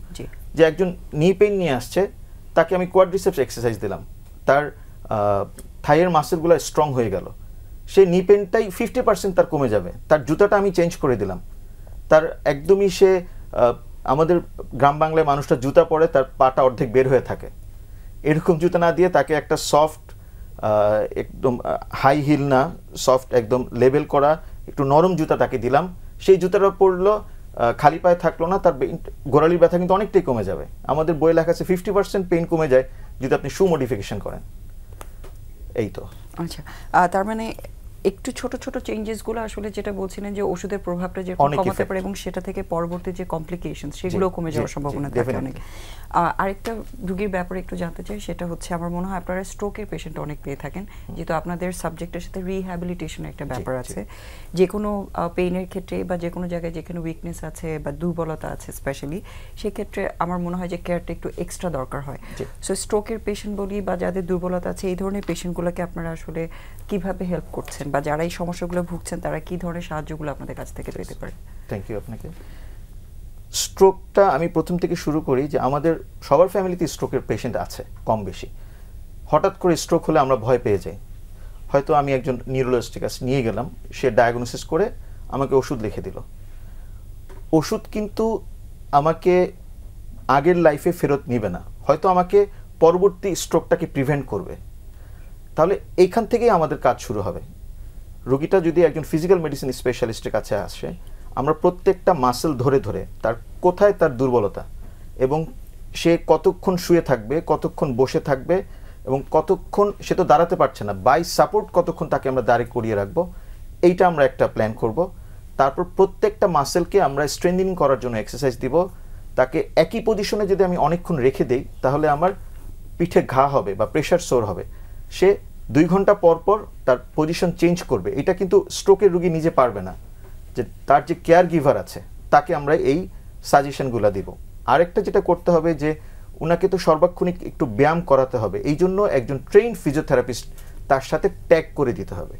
যে একজন নি পেইন নিয়ে আসছে, তাকে আমি কোয়াড্রিসেপস এক্সারসাইজ দিলাম, তার থাইয়ের মাসেলগুলো স্ট্রং হয়ে গেল, সেই নি পেইনটাই 50% তার কমে যাবে। তার জুতাটা আমি চেঞ্জ করে দিলাম, তার একদমই সে আমাদের গ্রাম বাংলায় মানুষটা জুতা পরে তার পাটা অর্ধেক বের হয়ে থাকে, এরকম জুতা না দিয়ে তাকে একটা সফট, একদম হাই হিল না, সফট একদম লেবেল করা একটু নরম জুতা তাকে দিলাম, সেই জুতাটা পরলো, খালি পায়ে থাকলো না, তার গোড়ালির ব্যথা কিন্তু অনেকটাই কমে যাবে। আমাদের বইয়ে লেখা আছে 50% পেইন কমে যায় যদি আপনি শু মডিফিকেশন করেন। এই তো। আচ্ছা, তার মানে একটু ছোট ছোট চেঞ্জেসগুলো আসলে যেটা বলছিলেন যে ওষুধের প্রভাবটা যে কমাতে পারে এবং সেটা থেকে পরবর্তী যে কমপ্লিকেশন সেগুলো কমে যাওয়ার সম্ভাবনা থাকে অনেক। আরেকটা রোগীর ব্যাপারে একটু জানতে চাই, সেটা হচ্ছে আমার মনে হয় আপনারা স্ট্রোকের পেশেন্ট অনেক পেয়ে থাকেন, যেহেতু আপনাদের সাবজেক্টের সাথে রিহ্যাবিলিটেশন একটা ব্যাপার আছে। যে কোনো পেইনের ক্ষেত্রে বা যে কোনো জায়গায় যেখানে উইকনেস আছে বা দুর্বলতা আছে স্পেশালি, সেক্ষেত্রে আমার মনে হয় যে কেয়ারটা একটু এক্সট্রা দরকার হয়। সো স্ট্রোকের পেশেন্ট বলি বা যাদের দুর্বলতা আছে, এই ধরনের পেশেন্টগুলোকে আপনারা আসলে কিভাবে হেল্প করছেন, বা যারা এই সমস্যাগুলো ভুগছেন তারা কি ধরনের সাহায্যগুলো আপনাদের কাছ থেকে পেতে পারে? থ্যাংক ইউ আপনাকে। স্ট্রোকটা আমি প্রথম থেকে শুরু করি যে আমাদের সবার ফ্যামিলিতে স্ট্রোকের পেশেন্ট আছে কম বেশি। হঠাৎ করে স্ট্রোক হলে আমরা ভয় পেয়ে যাই। হয়তো আমি একজন নিউরোলজিস্টের কাছে নিয়ে গেলাম, সে ডায়াগনোসিস করে আমাকে ওষুধ লিখে দিল। ওষুধ কিন্তু আমাকে আগের লাইফে ফেরত নিবে না, হয়তো আমাকে পরবর্তী স্ট্রোকটাকে প্রিভেন্ট করবে। তাহলে এইখান থেকেই আমাদের কাজ শুরু হবে। রোগীটা যদি একজন ফিজিক্যাল মেডিসিন স্পেশালিস্টের কাছে আসে, আমরা প্রত্যেকটা মাসেল ধরে ধরে তার কোথায় তার দুর্বলতা এবং সে কতক্ষণ শুয়ে থাকবে, কতক্ষণ বসে থাকবে এবং কতক্ষণ সে তো দাঁড়াতে পারছে না, বাই সাপোর্ট কতক্ষণ তাকে আমরা দাঁড়িয়ে করিয়ে রাখবো, এইটা আমরা একটা প্ল্যান করব। তারপর প্রত্যেকটা মাসেলকে আমরা স্ট্রেনথেনিং করার জন্য এক্সারসাইজ দিব। তাকে একই পজিশনে যদি আমি অনেকক্ষণ রেখে দেই তাহলে আমার পিঠে ঘা হবে বা প্রেশার সোর হবে। সে 2 ঘন্টা পর পর তার পজিশন চেঞ্জ করবে। এটা কিন্তু স্ট্রোকের রোগী নিজে পারবে না, যে তার যে কেয়ার গিভার আছে তাকে আমরা এই সাজেশনগুলো দিব। আরেকটা যেটা করতে হবে যে ওনাকে তো সর্বাক্ষণিক একটু ব্যায়াম করাতে হবে, এই জন্য একজন ট্রেইন ফিজিওথেরাপিস্ট তার সাথে ট্যাগ করে দিতে হবে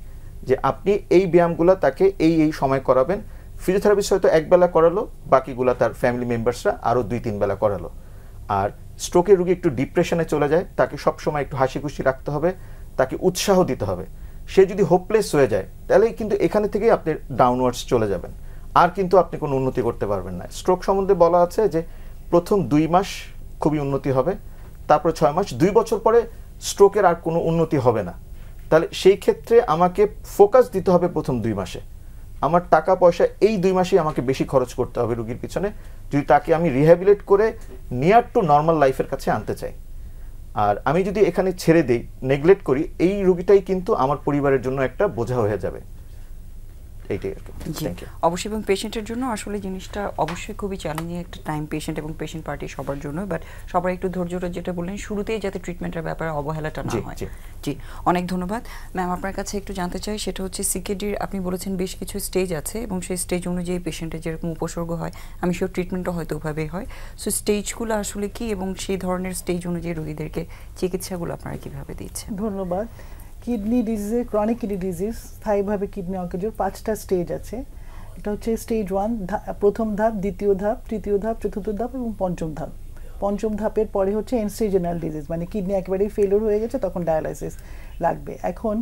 যে আপনি এই ব্যায়ামগুলো তাকে এই এই সময় করাবেন। ফিজিওথেরাপিস্ট হয়তো একবেলা করালো, বাকিগুলা তার ফ্যামিলি মেম্বার্সরা আরও 2-3 বেলা করালো। আর স্ট্রোকের রোগী একটু ডিপ্রেশনে চলে যায়, তাকে সবসময় একটু হাসি খুশি রাখতে হবে, তাকে উৎসাহ দিতে হবে। সে যদি হোপলেস হয়ে যায় তাহলে কিন্তু এখানে থেকেই আপনি ডাউনওয়ার্ডস চলে যাবেন, আর কিন্তু আপনি কোনো উন্নতি করতে পারবেন না। স্ট্রোক সম্বন্ধে বলা আছে যে প্রথম 2 মাস খুবই উন্নতি হবে, তারপর 6 মাস, 2 বছর পরে স্ট্রোকের আর কোনো উন্নতি হবে না। তাহলে সেই ক্ষেত্রে আমাকে ফোকাস দিতে হবে প্রথম 2 মাসে। আমার টাকা পয়সা এই 2 মাসেই আমাকে বেশি খরচ করতে হবে রোগীর পিছনে, যদি তাকে আমি রিহ্যাবিলিট করে নিয়ার টু নর্মাল লাইফের কাছে আনতে চাই। আর আমি যদি এখানে ছেড়ে দেই, নেগলেক্ট করি, এই রোগীটাই কিন্তু আমার পরিবারের জন্য একটা বোঝা হয়ে যাবে। এইটাই আর কি। অবশ্যই, এবং পেশেন্টের জন্য আসলে জিনিসটা অবশ্যই খুবই চ্যালেঞ্জিং একটা টাইম, পেশেন্ট এবং পেশেন্ট পার্টি সবার জন্য। বাট সবার একটু ধৈর্যটা, যেটা বললেন শুরুতেই, যাতে ট্রিটমেন্টের ব্যাপারে অবহেলাটা না হয়। জি, অনেক ধন্যবাদ ম্যাম। আপনার কাছে একটু জানতে চাই, সেটা হচ্ছে সিকেডির আপনি বলেছেন বেশ কিছু স্টেজ আছে এবং সেই স্টেজ অনুযায়ী পেশেন্টের যেরকম উপসর্গ হয়, আমি শিওর ট্রিটমেন্টও হয়তো ওভাবেই হয়। সো স্টেজগুলো আসলে কি এবং সেই ধরনের স্টেজ অনুযায়ী রোগীদেরকে চিকিৎসাগুলো আপনারা কীভাবে দিচ্ছেন? ধন্যবাদ। কিডনি ডিজিজে, ক্রনিক কিডনি ডিজিজ, স্থায়ীভাবে কিডনি অঙ্কেজের 5টা স্টেজ আছে। এটা হচ্ছে স্টেজ 1, প্রথম ধাপ, দ্বিতীয় ধাপ, তৃতীয় ধাপ, চতুর্থ ধাপ এবং পঞ্চম ধাপ। পঞ্চম ধাপের পরে হচ্ছে এন্ড স্টেজ রেনাল ডিজিজ, মানে কিডনি একেবারেই ফেলিওর হয়ে গেছে, তখন ডায়ালাইসিস লাগবে। এখন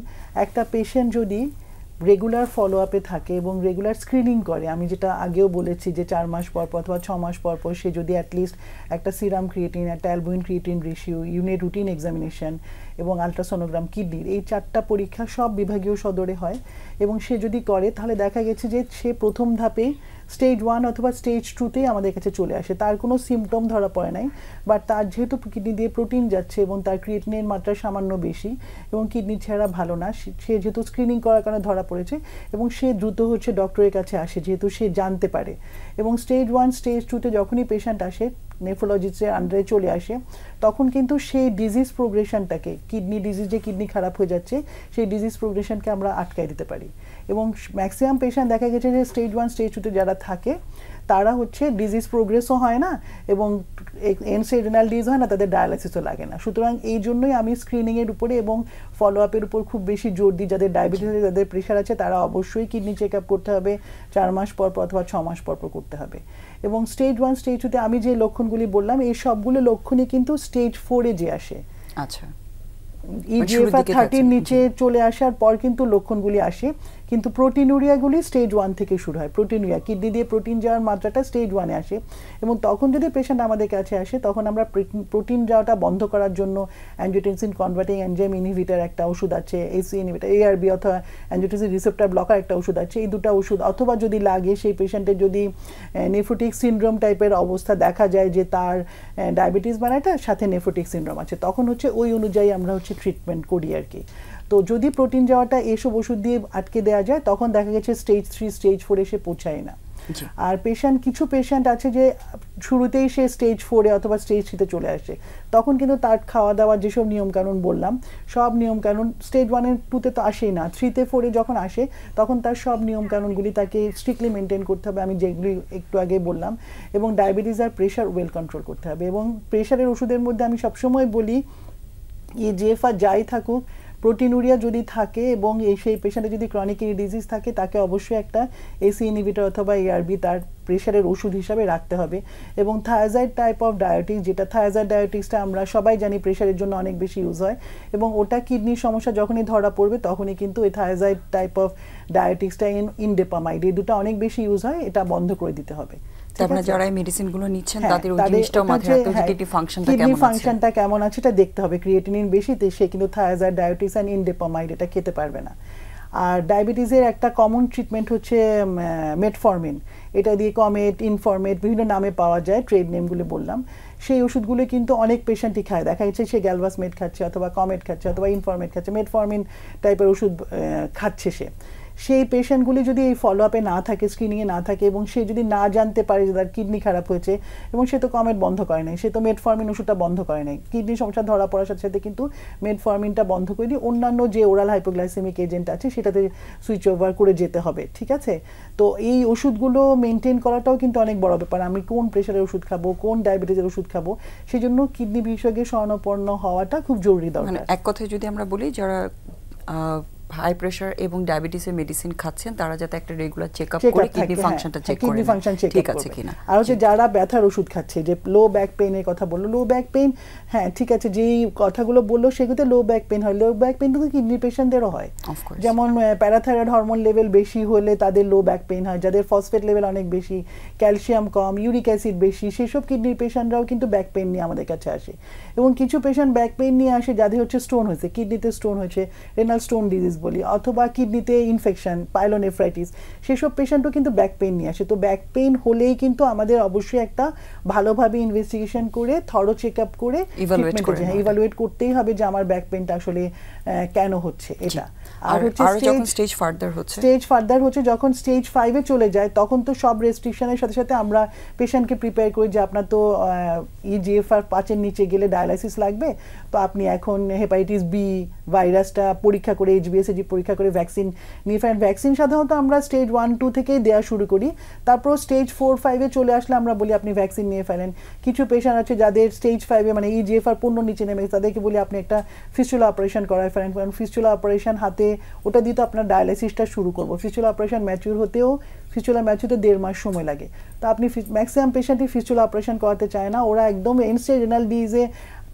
একটা পেশেন্ট যদি রেগুলার ফলো আপে থাকে এবং রেগুলার স্ক্রিনিং করে, আমি যেটা আগেও বলেছি যে 4 মাস পর পর অথবা 6 মাস পর পর সে যদি অ্যাটলিস্ট একটা সিরাম ক্রিয়েটিন, একটা albumin creatinine ratio, unit routine examination এবং আলট্রাসোনোগ্রাম কিডনির, এই 4টা পরীক্ষা সব বিভাগীয় সদরে হয়। এবং সে যদি করে তাহলে দেখা গেছে যে সে প্রথম ধাপে স্টেজ 1 অথবা স্টেজ 2তেই আমাদের কাছে চলে আসে, তার কোনো সিমটম ধরা পড়ে নাই, বাট তার যেহেতু কিডনি দিয়ে প্রোটিন যাচ্ছে এবং তার ক্রিয়েটিনের মাত্রা সামান্য বেশি এবং কিডনি ছেঁড়া ভালো না, সে যেহেতু স্ক্রিনিং করার কারণে ধরা পড়েছে এবং সে দ্রুত হচ্ছে ডক্টরের কাছে আসে যেহেতু সে জানতে পারে। এবং স্টেজ 1 স্টেজ 2তে যখনই পেশেন্ট আসে নেফ্রোলজিস্টের আন্ডারে চলে আসে, তখন কিন্তু সেই ডিজিজ প্রোগ্রেশনটাকে, কিডনি ডিজিজ যে কিডনি খারাপ হয়ে যাচ্ছে সেই ডিজিজ প্রোগ্রেশনকে আমরা আটকাই দিতে পারি। এবং ম্যাক্সিমাম পেশেন্ট দেখা গেছে যে স্টেজ 1 স্টেজ 2তে যারা থাকে তারা হচ্ছে ডিজিজ প্রোগ্রেসও হয় না এবং এন্ড স্টেজ রেনাল ডিজিজ হয় না, তাদের ডায়ালাইসিসও লাগে না। সুতরাং এই জন্যই আমি স্ক্রিনিংয়ের উপরে এবং ফলো আপের উপর খুব বেশি জোর দিই। যাদের ডায়াবেটিস আছে, যাদের প্রেশার আছে, তারা অবশ্যই কিডনি চেক আপ করতে হবে, 4 মাস পর পর অথবা 6 মাস পর পর করতে হবে। এবং স্টেজ 1 স্টেজ 2তে আমি যে লক্ষণগুলি বললাম এই সবগুলো লক্ষণই কিন্তু স্টেজ 4-এ যে আসে। আচ্ছা, ইজিএফআর 30 নিচে চলে আসার পর কিন্তু লক্ষণগুলি আসে, কিন্তু প্রোটিনুরিয়াগুলি স্টেজ 1 থেকে শুরু হয়। প্রোটিনুরিয়া, কিডনি দিয়ে প্রোটিন যাওয়ার মাত্রাটা স্টেজ 1-এ আসে এবং তখন যদি পেশেন্ট আমাদের কাছে আসে তখন আমরা প্রোটিন যাওয়াটা বন্ধ করার জন্য অ্যাঞ্জিওটেনসিন কনভার্টিং এনজাইম ইনহিবিটর একটা ওষুধ আছে, এসি ইনহিবিটর, এআরবি অথবা অ্যাঞ্জিওটেনসিন রিসেপ্টর ব্লকার একটা ওষুধ আছে। এই দুটো ওষুধ, অথবা যদি লাগে সেই পেশেন্টের যদি নেফ্রোটিক সিনড্রোম টাইপের অবস্থা দেখা যায় যে তার ডায়াবেটিস বানাটার সাথে নেফ্রোটিক সিনড্রোম আছে, তখন হচ্ছে ওই অনুযায়ী আমরা হচ্ছে ট্রিটমেন্ট করি আর কি। তো যদি প্রোটিন যাওয়াটা এসব ওষুধ দিয়ে আটকে দেওয়া যায় তখন দেখা গেছে স্টেজ 3 স্টেজ 4 এসে পৌঁছায় না। আর কিছু পেশেন্ট আছে যে শুরুতেই সে স্টেজ 4-এ অথবা স্টেজ 3-তে চলে আসে, তখন কিন্তু তার খাওয়া দাওয়ার যেসব নিয়মকানুন বললাম সব নিয়মকানুন স্টেজ 1 2-তে তো আসেই না, 3-তে 4-এ যখন আসে তখন তার সব নিয়মকানুনগুলি তাকে স্ট্রিক্টলি মেনটেন করতে হবে, আমি যেগুলি একটু আগে বললাম। এবং ডায়াবেটিস আর প্রেশার ওয়েল কন্ট্রোল করতে হবে। এবং প্রেশারের ওষুধের মধ্যে আমি সবসময় বলি ইজিএফআর যাই থাকুক, প্রোটিনুরিয়া যদি থাকে এবং সেই পেশেন্টের যদি ক্রনিক কিডনি ডিজিজ থাকে তাকে অবশ্যই একটা এসি ইনহিবিটর অথবা এআরবি তার প্রেশারের ওষুধ হিসাবে রাখতে হবে। এবং থায়াজাইড টাইপ অফ ডায়াবেটিক্স, যেটা থায়াজাইড ডায়াবেটিক্সটা আমরা সবাই জানি প্রেশারের জন্য অনেক বেশি ইউজ হয় এবং ওটা কিডনির সমস্যা যখনই ধরা পড়বে তখনই কিন্তু এই থায়াজাইড টাইপ অফ ডায়াবেটিক্সটা ইনডেপামাইড, এই দুটো অনেক বেশি ইউজ হয়, এটা বন্ধ করে দিতে হবে। তারপরে যারা এই মেডিসিনগুলো নিচ্ছেন তাদের ওই জিনিসটাও মাথায় রাখতে হবে, কিডনি ফাংশনটা কেমন আছে, কিডনি ফাংশনটা কেমন আছে এটা দেখতে হবে। ক্রিয়েটিনিন বেশিতে সে কিন্তু থায়াজাইড ডায়াবেটিস এন্ড ইনডেপামাইড এটা খেতে পারবে না। আর ডায়াবেটিসের একটা কমন ট্রিটমেন্ট হচ্ছে মেটফরমিন, এটা দিয়ে কমেট, ইনফরমেট বিভিন্ন নামে পাওয়া যায়, ট্রেড নেমগুলো বললাম। সেই ওষুধগুলো কিন্তু অনেক পেশেন্টই খায়, দেখা যাচ্ছে সে গ্যালভাসমেট খাচ্ছে অথবা কমেট খাচ্ছে অথবা ইনফরমেট খাচ্ছে, মেটফরমিন টাইপের ওষুধ খাচ্ছে সে। সেই পেশেন্টগুলি যদি এই ফলো আপে না থাকে, স্ক্রিনিংয়ে না থাকে এবং সে যদি না জানতে পারে যে তার কিডনি খারাপ হয়েছে এবং সে তো কমেট বন্ধ করে নাই, সে তো মেটফরমিন ওষুধটা বন্ধ করে নাই, কিডনি সমস্যা ধরা পড়ার সাথে সাথে কিন্তু মেটফরমিনটা বন্ধ করে দিয়ে অন্যান্য যে ওরাল হাইপোগ্লাইসেমিক এজেন্ট আছে সেটাতে সুইচ ওভার করে যেতে হবে, ঠিক আছে? তো এই ওষুধগুলো মেনটেন করাটাও কিন্তু অনেক বড় ব্যাপার। আমি কোন প্রেশারের ওষুধ খাবো, কোন ডায়াবেটিসের ওষুধ খাবো, সেই জন্য কিডনি বিশেষজ্ঞের শরণাপন্ন হওয়াটা খুব জরুরি দরকার। মানে এক কথায় যদি আমরা বলি যারা হাই প্রেশার এবং ডায়াবেটিসের মেডিসিন খাচ্ছেন তারা যাতে একটা রেগুলার চেকআপ করে কিডনি ফাংশনটা চেক করে, কিডনি ফাংশন চেক ঠিক আছে কিনা। আর হচ্ছে যারা ব্যথার ওষুধ খাচ্ছে, যে লো ব্যাক পেইনের কথা বললো, লো ব্যাক পেইন, হ্যাঁ ঠিক আছে, যেই কথাগুলো বললো সেগুলোতে লো ব্যাক পেইন হয়, লো ব্যাক পেইন তো কিডনি পেশেন্টদেরও হয়। যেমন প্যারাথাইরয়েড হরমোন লেভেল বেশি হলে তাদের লো ব্যাক পেইন হয়, যাদের ফসফেট লেভেল অনেক বেশি, ক্যালসিয়াম কম, ইউরিক অ্যাসিড বেশি, সেসব কিডনির পেশেন্টরাও কিন্তু ব্যাক পেইন নিয়ে আমাদের কাছে আসে। এবং কিছু পেশেন্ট ব্যাক পেইন নিয়ে আসে যাদের হচ্ছে স্টোন হয়েছে, কিডনিতে স্টোন হয়েছে, রেনাল স্টোন ডিজিজ বলি, অথবা কিডনিতে ইনফেকশন, পাইলোনেফ্রাইটিস, সেসব পেশেন্টও কিন্তু ব্যাক পেইন নিয়ে আসে। তো ব্যাক পেইন হলেই কিন্তু আমাদের অবশ্যই একটা ভালোভাবে ইনভেস্টিগেশন করে থরো চেক আপ করে ইভালুয়েট করতেই হবে যে আমার ব্যাক পেইনটা আসলে কেন হচ্ছে এটা। আর হচ্ছে স্টেজ ফার্দার হচ্ছে যখন স্টেজ 5-এ চলে যায় তখন তো সব রেস্ট্রিকশনের সাথে সাথে আমরা পেশেন্টকে প্রিপেয়ার করি যে আপনার তো ইজিএফআর 5-এর নিচে গেলে ডায়ালাইসিস লাগবে, তো আপনি এখন হেপাটাইটিস বি ভাইরাসটা পরীক্ষা করে, এইচবিএসএজি পরীক্ষা করে ভ্যাকসিন নিয়ে ফেলেন। ভ্যাকসিন সাধারণত আমরা স্টেজ 1-2 থেকেই দেওয়া শুরু করি, তারপর স্টেজ 4-5-এ চলে আসলে আমরা বলি আপনি ভ্যাকসিন নিয়ে ফেলেন। কিছু পেশেন্ট আছে যাদের স্টেজ 5-এ মানে ইজিএফআর 15 নিচে নেমে গেছে, তাদেরকে বলি আপনি একটা ফিস্টুলা অপারেশন করায় ফেলেন, কারণ ফিস্টুলা অপারেশন হাতে ওটা দিয়ে তো আপনার ডায়ালাইসিসটা শুরু করবো। ফিস্টুলা অপারেশন ম্যাচিউর হতেও ফিস্টুলা ম্যাচিউরতে 1.5 মাস সময় লাগে। তো আপনি ম্যাক্সিমাম পেশেন্টই ফিস্টুলা অপারেশন করাতে চায় না, ওরা একদম এন্ড স্টেজ রেনাল ডিজিজে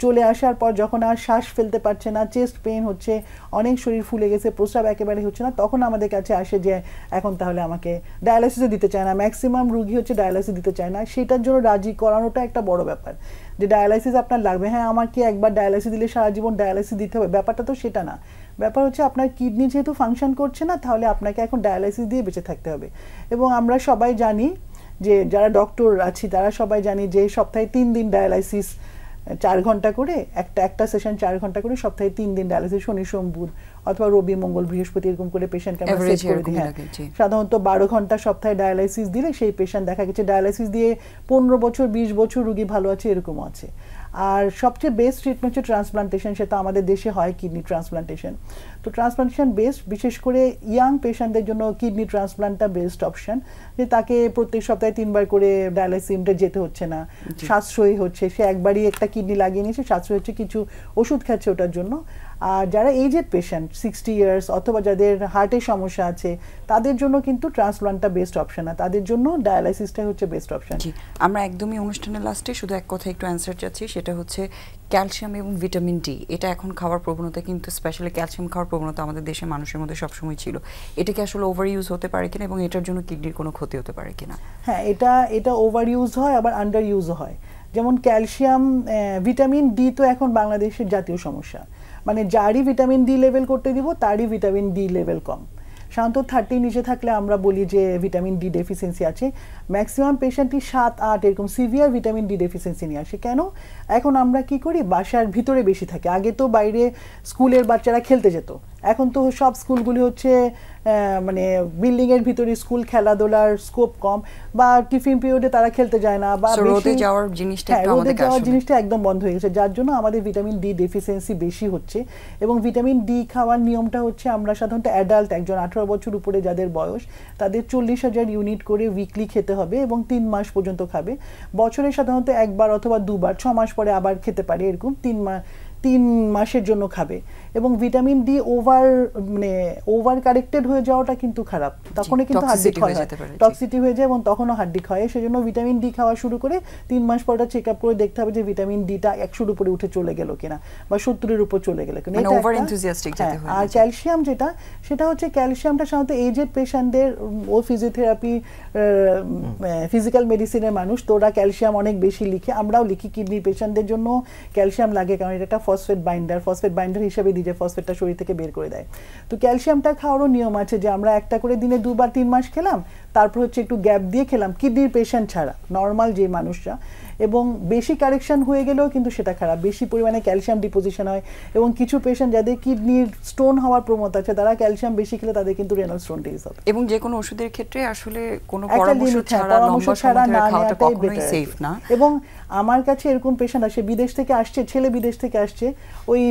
চলে আসার পর যখন আর শ্বাস ফেলতে পারছে না, চেস্ট পেইন হচ্ছে, অনেক শরীর ফুলে গেছে, প্রস্রাব একেবারে হচ্ছে না, তখন আমাদের কাছে আসে যে এখন তাহলে আমাকে ডায়ালাইসিসে দিতে চায় না। ম্যাক্সিমাম রুগী হচ্ছে ডায়ালাইসিস দিতে চায় না, সেটার জন্য রাজি করানোটা একটা বড় ব্যাপার যে ডায়ালাইসিস আপনার লাগবে। হ্যাঁ, আমার কি একবার ডায়ালাইসিস দিলে সারা জীবন ডায়ালাইসিস দিতে হবে? ব্যাপারটা তো সেটা না। ব্যাপার হচ্ছে আপনার কিডনি যেহেতু ফাংশন করছে না, তাহলে আপনাকে এখন ডায়ালাইসিস দিয়ে বেঁচে থাকতে হবে। এবং আমরা সবাই জানি যে যারা ডক্টর আছি তারা সবাই জানি যে সপ্তাহে 3 দিন ডায়ালাইসিস 4 ঘন্টা করে, একটা সেশন 4 ঘন্টা করে, সপ্তাহে 3 দিন ডায়ালাইসিস, শনি সোম বুধ অথবা রবি মঙ্গল বৃহস্পতি এরকম করে পেশেন্টকে আমরা সেট করে দিই। হ্যাঁ, সাধারণত 12 ঘন্টা সপ্তাহে ডায়ালাইসিস দিলে সেই পেশেন্ট দেখা গেছে ডায়ালাইসিস দিয়ে 15 বছর 20 বছর রুগী ভালো আছে, এরকমও আছে। আর সবচেয়ে বেস্ট ট্রিটমেন্ট হচ্ছে ট্রান্সপ্লান্টেশন, সেটা আমাদের দেশে হয় কিডনি ট্রান্সপ্লান্টেশন। তো ট্রান্সপ্লান্টেশন বেস্ট, বিশেষ করে ইয়াং পেশেন্টদের জন্য কিডনি ট্রান্সপ্লান্টটা বেস্ট অপশন, যে তাকে প্রত্যেক সপ্তাহে 3 বার করে ডায়ালাইসিস ইউনিটে যেতে হচ্ছে না, সাশ্রয়ী হচ্ছে, সে একবারই একটা কিডনি লাগিয়ে নিয়েছে, সাশ্রয়ী হচ্ছে, কিছু ওষুধ খাচ্ছে ওটার জন্য। আর যারা এজেড পেশেন্ট 60 ইয়ার্স অথবা যাদের হার্টের সমস্যা আছে তাদের জন্য কিন্তু ট্রান্সপ্লান্টটা বেস্ট অপশন না, তাদের জন্য ডায়ালাইসিসটাই হচ্ছে বেস্ট অপশন। জি, আমরা একদমই অনুষ্ঠানের লাস্টে শুধু এক কথা একটু অ্যান্সার চাচ্ছি, সেটা হচ্ছে ক্যালসিয়াম এবং ভিটামিন ডি, এটা এখন খাওয়ার প্রবণতা, কিন্তু স্পেশালি ক্যালসিয়াম খাওয়ার প্রবণতা আমাদের দেশের মানুষের মধ্যে সবসময় ছিল। এটা কি আসলে ওভার ইউজ হতে পারে কিনা এবং এটার জন্য কিডনির কোনো ক্ষতি হতে পারে কিনা? হ্যাঁ, এটা ওভার ইউজ হয়, আবার আন্ডার ইউজও হয়। যেমন ক্যালসিয়াম, ভিটামিন ডি তো এখন বাংলাদেশের জাতীয় সমস্যা, মানে যারই ভিটামিন ডি লেভেল করতে দিব তারই ভিটামিন ডি লেভেল কম। সাধারণত 30 নিচে থাকলে আমরা বলি যে ভিটামিন ডি ডেফিসিয়েন্সি আছে। ম্যাক্সিমাম পেশেন্টই 7-8 এরকম সিভিয়ার ভিটামিন ডি ডেফিসিয়েন্সি নিয়ে আসে। কেন? এখন আমরা কি করি, বাসার ভিতরে বেশি থাকি। আগে তো বাইরে স্কুলের বাচ্চারা খেলতে যেত, এখন তো সব স্কুলগুলি হচ্ছে মানে বিল্ডিংয়ের ভিতরে স্কুল, খেলাধুলার স্কোপ কম, বা টিফিন পিরিয়ডে তারা খেলতে যায় না, বা রোদে যাওয়ার জিনিসটা একদম বন্ধ হয়ে গেছে, যার জন্য আমাদের ভিটামিন ডি ডেফিসিয়েন্সি বেশি হচ্ছে। এবং ভিটামিন ডি খাওয়ার নিয়মটা হচ্ছে, আমরা সাধারণত অ্যাডাল্ট একজন 18 বছর উপরে যাদের বয়স, তাদের 40,000 ইউনিট করে উইকলি খেতে হবে এবং 3 মাস পর্যন্ত খাবে। বছরে সাধারণত একবার অথবা দুবার, 6 মাস পরে আবার খেতে পারে, এরকম 3 মাসের জন্য খাবে। এবং ভিটামিন ডি ওভার কারেক্টেড হয়ে যাওয়াটা কিন্তু খারাপ, তখনই কিন্তু হার্টডিক হয়, টক্সিটি হয়ে যায় এবং তখনও হার্টডিক হয়। সেজন্য ভিটামিন ডি খাওয়া শুরু করে 3 মাস পরটা চেক আপ করে দেখতে হবে যে ভিটামিন ডিটা 100-র উপরে উঠে চলে গেল কিনা, বা 70-এর উপর চলে গেল কিনা। আর ক্যালসিয়াম সেটা হচ্ছে, ক্যালসিয়ামটা সাধারণত এজেড পেশেন্টদের, ও ফিজিওথেরাপি ফিজিক্যাল মেডিসিনের মানুষ, তো ওরা ক্যালসিয়াম অনেক বেশি লিখে, আমরাও লিখি। কিডনি পেশেন্টদের জন্য ক্যালসিয়াম লাগে, কারণ এটা একটা ফসফেট বাইন্ডার হিসেবে যে ফসফেটটা শরীর থেকে বের করে দেয়। তো ক্যালসিয়ামটা খাওয়ারও নিয়ম আছে, যে আমরা একটা করে দিনে 2 বা 3 মাস খেলাম, তারপর হচ্ছে একটু গ্যাপ দিয়ে খেলাম, কিডনির পেশেন্ট ছাড়া নর্মাল যে মানুষরা। এবং বেশি কারেকশন হয়ে গেলেও কিন্তু সেটা খারাপ, বেশি পরিমাণে ক্যালসিয়াম ডিপোজিশন হয়। এবং কিছু পেশেন্ট যাদের কিডনির স্টোন হওয়ার প্রবণতা আছে, তারা ক্যালসিয়াম বেশি খেলে তাদের কিন্তু রেনাল স্টোন ডিজিজ হবে। এবং যে কোনো ওষুধের ক্ষেত্রে আসলে কোনো পরামর্শ ছাড়া না নেওয়াটা কখনোই সেফ না। এবং আমার কাছে এরকম পেশেন্ট আসে, বিদেশ থেকে আসছে, ছেলে বিদেশ থেকে আসছে, ওই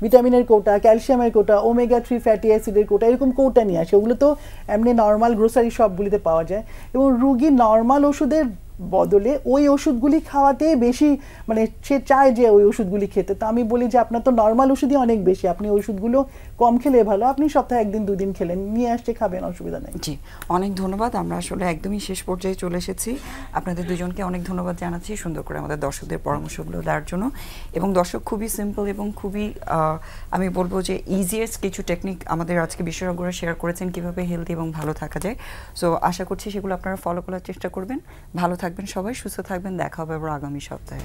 ভিটামিনের কোটা, ক্যালসিয়ামের কোটা, ওমেগা 3 ফ্যাটি অ্যাসিডের কোটা, এরকম কোটা নিয়ে আসে। ওগুলো তো এমনি নর্মাল গ্রোসারি শপগুলিতে পাওয়া যায়। এবং রুগী নর্মাল ওষুধের বদলে ওই ওষুধগুলি খাওয়াতে বেশি, মানে সে চায় যে ওই ওষুধগুলি খেতে। তো আমি বলি যে আপনার তো নর্মাল ওষুধই অনেক বেশি, আপনি ওষুধগুলো কম খেলে ভালো, আপনি সপ্তাহে 1 দিন 2 দিন খেলেন, নিয়ে আসছে খাবেন, অসুবিধা নেই। জি, অনেক ধন্যবাদ। আমরা আসলে একদমই শেষ পর্যায়ে চলে এসেছি। আপনাদের দুজনকে অনেক ধন্যবাদ জানাচ্ছি সুন্দর করে আমাদের দর্শকদের পরামর্শগুলো দেওয়ার জন্য। এবং দর্শক, খুবই সিম্পল এবং খুবই আমি বলবো যে ইজিয়েস্ট কিছু টেকনিক আমাদের আজকে বিশেষজ্ঞরা শেয়ার করেছেন কিভাবে হেলদি এবং ভালো থাকা যায়। সো আশা করছি সেগুলো আপনারা ফলো করার চেষ্টা করবেন। ভালো থাকবেন সবাই, সুস্থ থাকবেন, দেখা হবে আবার আগামী সপ্তাহে।